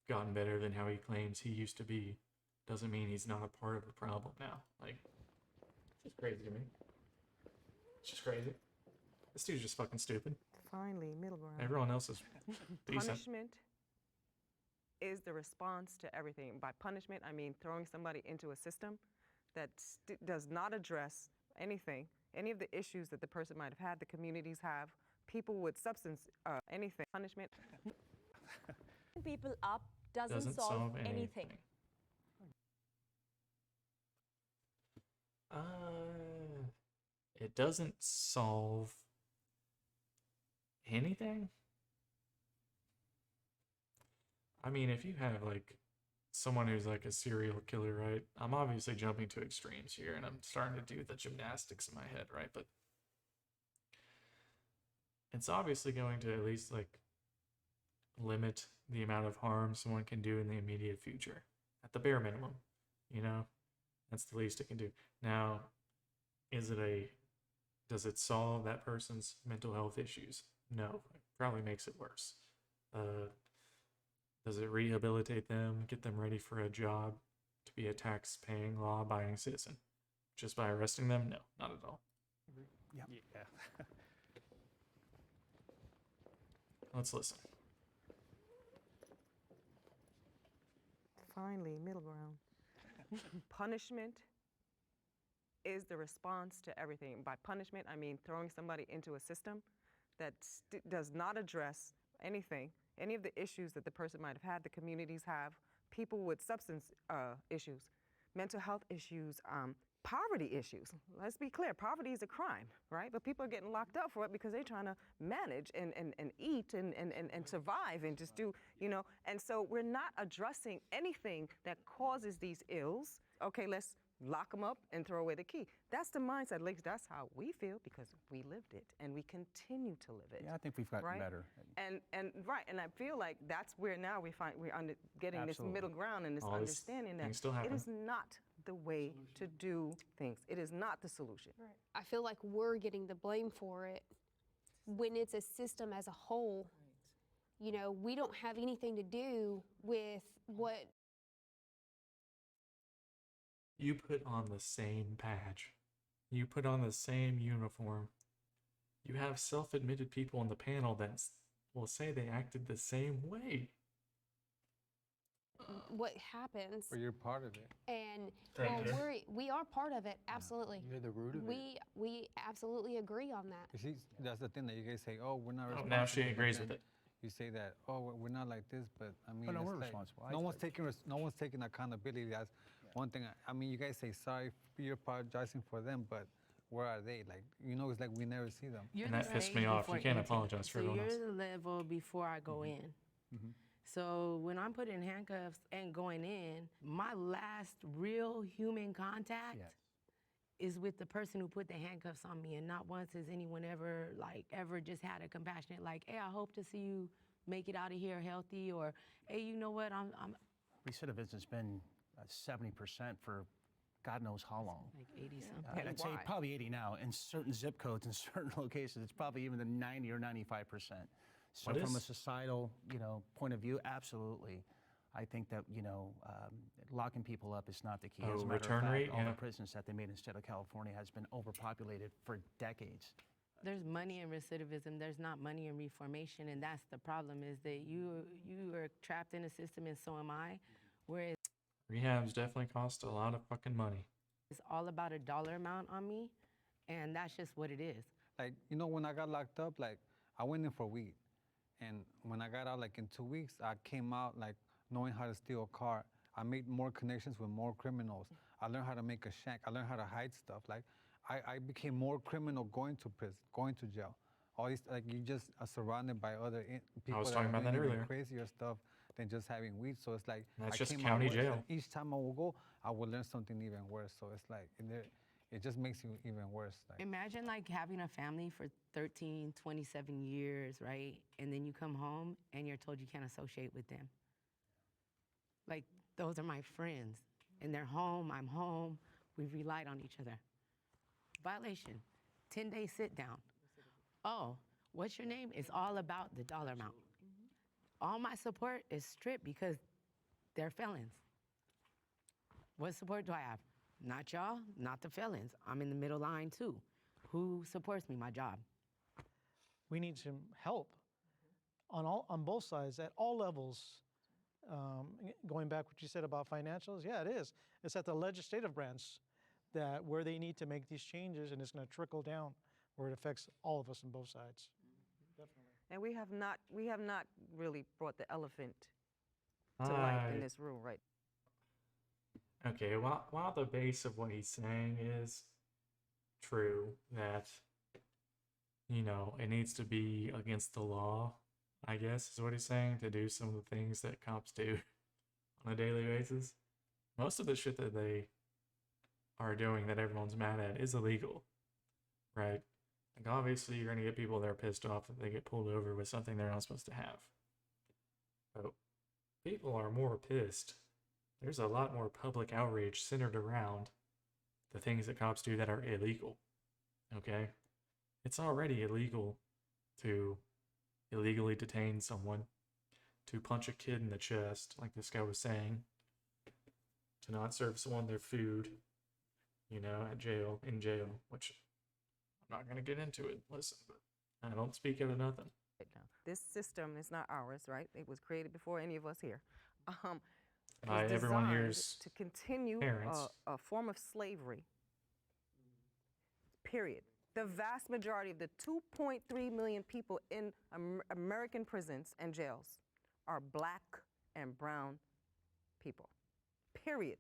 gotten better than how he claims he used to be, doesn't mean he's not a part of the problem now. Like, it's just crazy to me. It's just crazy. This dude's just fucking stupid. Finally, middle ground. Everyone else is decent. Punishment is the response to everything. By punishment, I mean throwing somebody into a system that does not address anything, any of the issues that the person might have had, the communities have, people with substance, anything. Punishment. People up doesn't solve anything. It doesn't solve anything? I mean, if you have, like, someone who's, like, a serial killer, right? I'm obviously jumping to extremes here, and I'm starting to do the gymnastics in my head, right? But it's obviously going to at least, like, limit the amount of harm someone can do in the immediate future. At the bare minimum, That's the least it can do. Now, does it solve that person's mental health issues? No, it probably makes it worse. Does it rehabilitate them, get them ready for a job, to be a tax-paying, law-abiding citizen? Just by arresting them? No, not at all. Yeah. Let's listen. Finally, middle ground. Punishment is the response to everything. By punishment, I mean throwing somebody into a system that does not address anything, any of the issues that the person might have had, the communities have, people with substance issues, mental health issues, poverty issues. Let's be clear, poverty is a crime, right? But people are getting locked up for it because they're trying to manage and eat and survive and just do, you know. And so we're not addressing anything that causes these ills. Okay, let's lock them up and throw away the key. That's the mindset, at least that's how we feel because we lived it and we continue to live it. Yeah, I think we've gotten right? better. And I feel like that's where now we're getting this middle ground and this All these understanding that things still it happen. is not the way to do things. It is not the solution. I feel like we're getting the blame for it when it's a system as a whole. You know, we don't have anything to do with what. You put on the same badge. You put on the same uniform. You have self-admitted people on the panel that will say they acted the same way. What happens, Or you're part of it. and Thank you. we are part of it. Absolutely, You're the root of it. we absolutely agree on that. You see, that's the thing that you guys say, oh, we're not Oh, responsible. now she but agrees then with it. You say that, oh, we're not like this, but I mean, Oh, no, it's we're like responsible. No I one's take- taking no one's taking accountability. That's one thing. I mean, you guys say sorry, you're apologizing for them, but where are they? Like, you know, it's like we never see them. You're And the that pissed me stage off. You before can't entry. apologize for so everyone you're else. the level before I go in. So when I'm put in handcuffs and going in, my last real human contact Yes. is with the person who put the handcuffs on me, and not once has anyone ever just had a compassionate hey, I hope to see you make it out of here healthy, or hey, you know what, I'm Recidivism has been 70% for God knows how long. like 80 something. I'd say Why? probably 80 now. In certain zip codes, in certain locations, it's probably even the 90 or 95%. So What from a is- societal, point of view, absolutely. I think that, locking people up is not the key. As Oh, a matter return of fact, rate? all Yeah. the prisons that they made in the state of California has been overpopulated for decades. There's money in recidivism. There's not money in reformation, and that's the problem. Is that you are trapped in a system, and so am I, where Rehabs definitely cost a lot of fucking money. it's all about a dollar amount on me, and that's just what it is. Like, when I got locked up, like, I went in for weed. And when I got out, like, in 2 weeks, I came out, like, knowing how to steal a car. I made more connections with more criminals. I learned how to make a shank. I learned how to hide stuff. Like, I became more criminal going to prison, going to jail. All these, like, you just are surrounded by other people was that talking are about that doing even earlier. crazier stuff than just having weed. So it's like, That's I just came out county worse, jail. and each time I will go, I will learn something even worse. So it's like, it just makes you even worse. Like, Imagine having a family for 13, 27 years, right? And then you come home and you're told you can't associate with them. Like, those are my friends. And they're home, I'm home. We've relied on each other. Violation, 10-day sit down. Oh, what's your name? It's all about the dollar amount. All my support is stripped because they're felons. What support do I have? Not y'all, not the felons. I'm in the middle line too. Who supports me? My job. We need some help on both sides at all levels. Going back what you said about financials, yeah, it is. It's at the legislative branch where they need to make these changes, and it's going to trickle down where it affects all of us on both sides. Definitely. And we have not really brought the elephant to light in this room, right? Okay, while the base of what he's saying is true, that, it needs to be against the law, I guess is what he's saying, to do some of the things that cops do on a daily basis. Most of the shit that they are doing that everyone's mad at is illegal, right? Like, obviously, you're going to get people that are pissed off that they get pulled over with something they're not supposed to have. But people are more pissed. There's a lot more public outrage centered around the things that cops do that are illegal, okay? It's already illegal to illegally detain someone, to punch a kid in the chest, like this guy was saying, to not serve someone their food, in jail, which I'm not going to get into it. Listen, but I don't speak out of nothing. Right now. This system is not ours, right? It was created before any of us here. By It's everyone designed here's to continue parents. a form of slavery period. The vast majority of the 2.3 million people in American prisons and jails are black and brown people, period.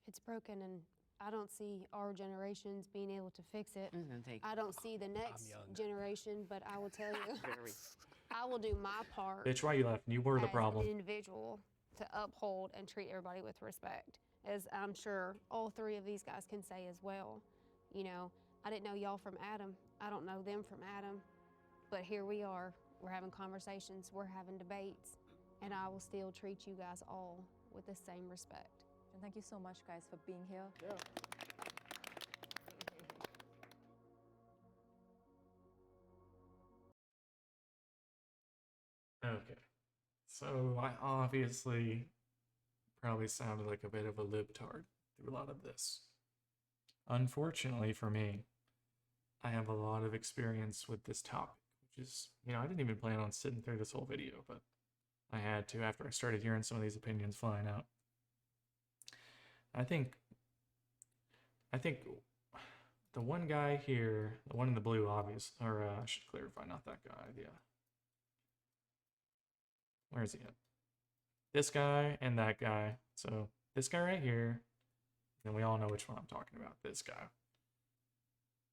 It's broken, and I don't see our generations being able to fix it. It's gonna take. I don't see the next young. generation, but I will tell you, Very. I will do my part Bitch, why you laughing? You were the as problem. an individual to uphold and treat everybody with respect, as I'm sure all three of these guys can say as well. You know, I didn't know y'all from Adam. I don't know them from Adam, but here we are. We're having conversations, we're having debates, and I will still treat you guys all with the same respect. And thank you so much, guys, for being here. Yeah. Okay. So I obviously probably sounded like a bit of a libtard through a lot of this. Unfortunately for me, I have a lot of experience with this topic, which is, I didn't even plan on sitting through this whole video, but I had to after I started hearing some of these opinions flying out. I think the one guy here, the one in the blue, obvious, or I should clarify, not that guy, yeah. Where is he at? This guy and that guy. So this guy right here, and we all know which one I'm talking about, this guy.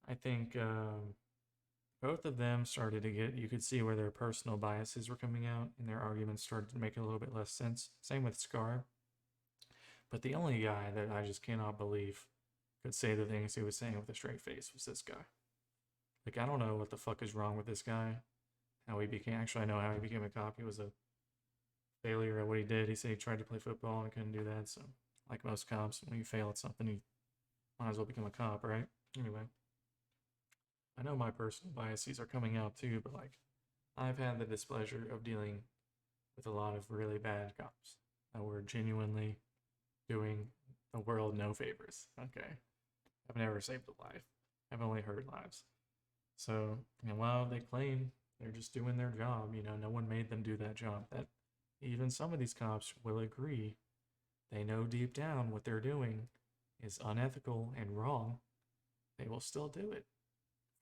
I think both of them started to get, you could see where their personal biases were coming out and their arguments started to make a little bit less sense. Same with Scar. But the only guy that I just cannot believe could say the things he was saying with a straight face was this guy. Like, I don't know what the fuck is wrong with this guy. How he became, actually I know how he became a cop. He was a failure at what he did. He said he tried to play football and couldn't do that. So, like most cops, when you fail at something, you might as well become a cop, right? Anyway, I know my personal biases are coming out too, but like, I've had the displeasure of dealing with a lot of really bad cops that were genuinely doing the world no favors. Okay, I've never saved a life. I've only hurt lives. So, while they claim they're just doing their job, no one made them do that job. That even some of these cops will agree they know deep down what they're doing is unethical and wrong. They will still do it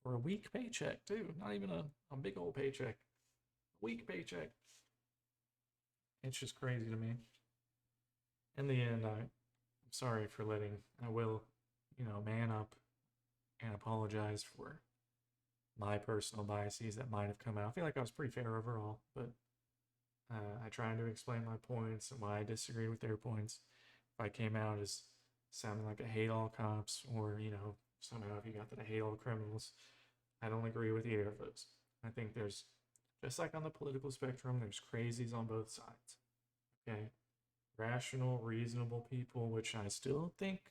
for a weak paycheck too. Not even a big old paycheck. A weak paycheck. It's just crazy to me. In the end, I'm sorry for I will, man up and apologize for my personal biases that might have come out. I feel like I was pretty fair overall, but I tried to explain my points and why I disagreed with their points. If I came out as sounding like I hate all cops, or, somehow if you got that I hate all criminals, I don't agree with either of those. I think there's, just like on the political spectrum, there's crazies on both sides. Okay? Rational, reasonable people, which I still think,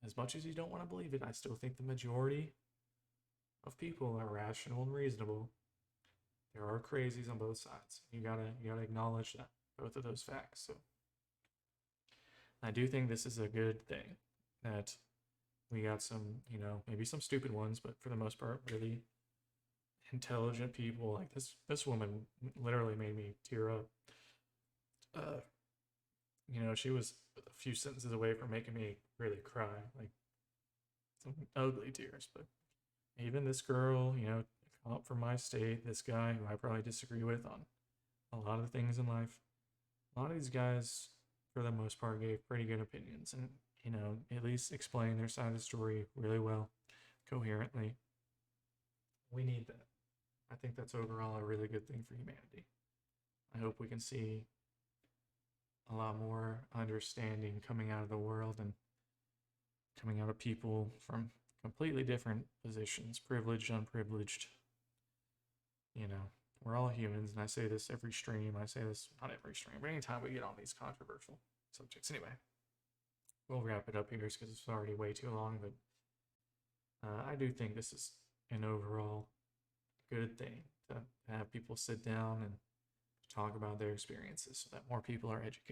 as much as you don't want to believe it, I still think the majority of people are rational and reasonable. There are crazies on both sides. You gotta acknowledge that, both of those facts. So I do think this is a good thing that we got some, maybe some stupid ones, but for the most part, really intelligent people. Like this woman literally made me tear up. She was a few sentences away from making me really cry, like some ugly tears. But even this girl, up from my state, this guy who I probably disagree with on a lot of things in life, a lot of these guys, for the most part, gave pretty good opinions and, at least explained their side of the story really well, coherently. We need that. I think that's overall a really good thing for humanity. I hope we can see a lot more understanding coming out of the world and coming out of people from completely different positions, privileged, unprivileged. We're all humans, and I say this every stream. I say this not every stream, but anytime we get on these controversial subjects. Anyway, we'll wrap it up here because it's already way too long, but I do think this is an overall good thing to have people sit down and talk about their experiences so that more people are educated.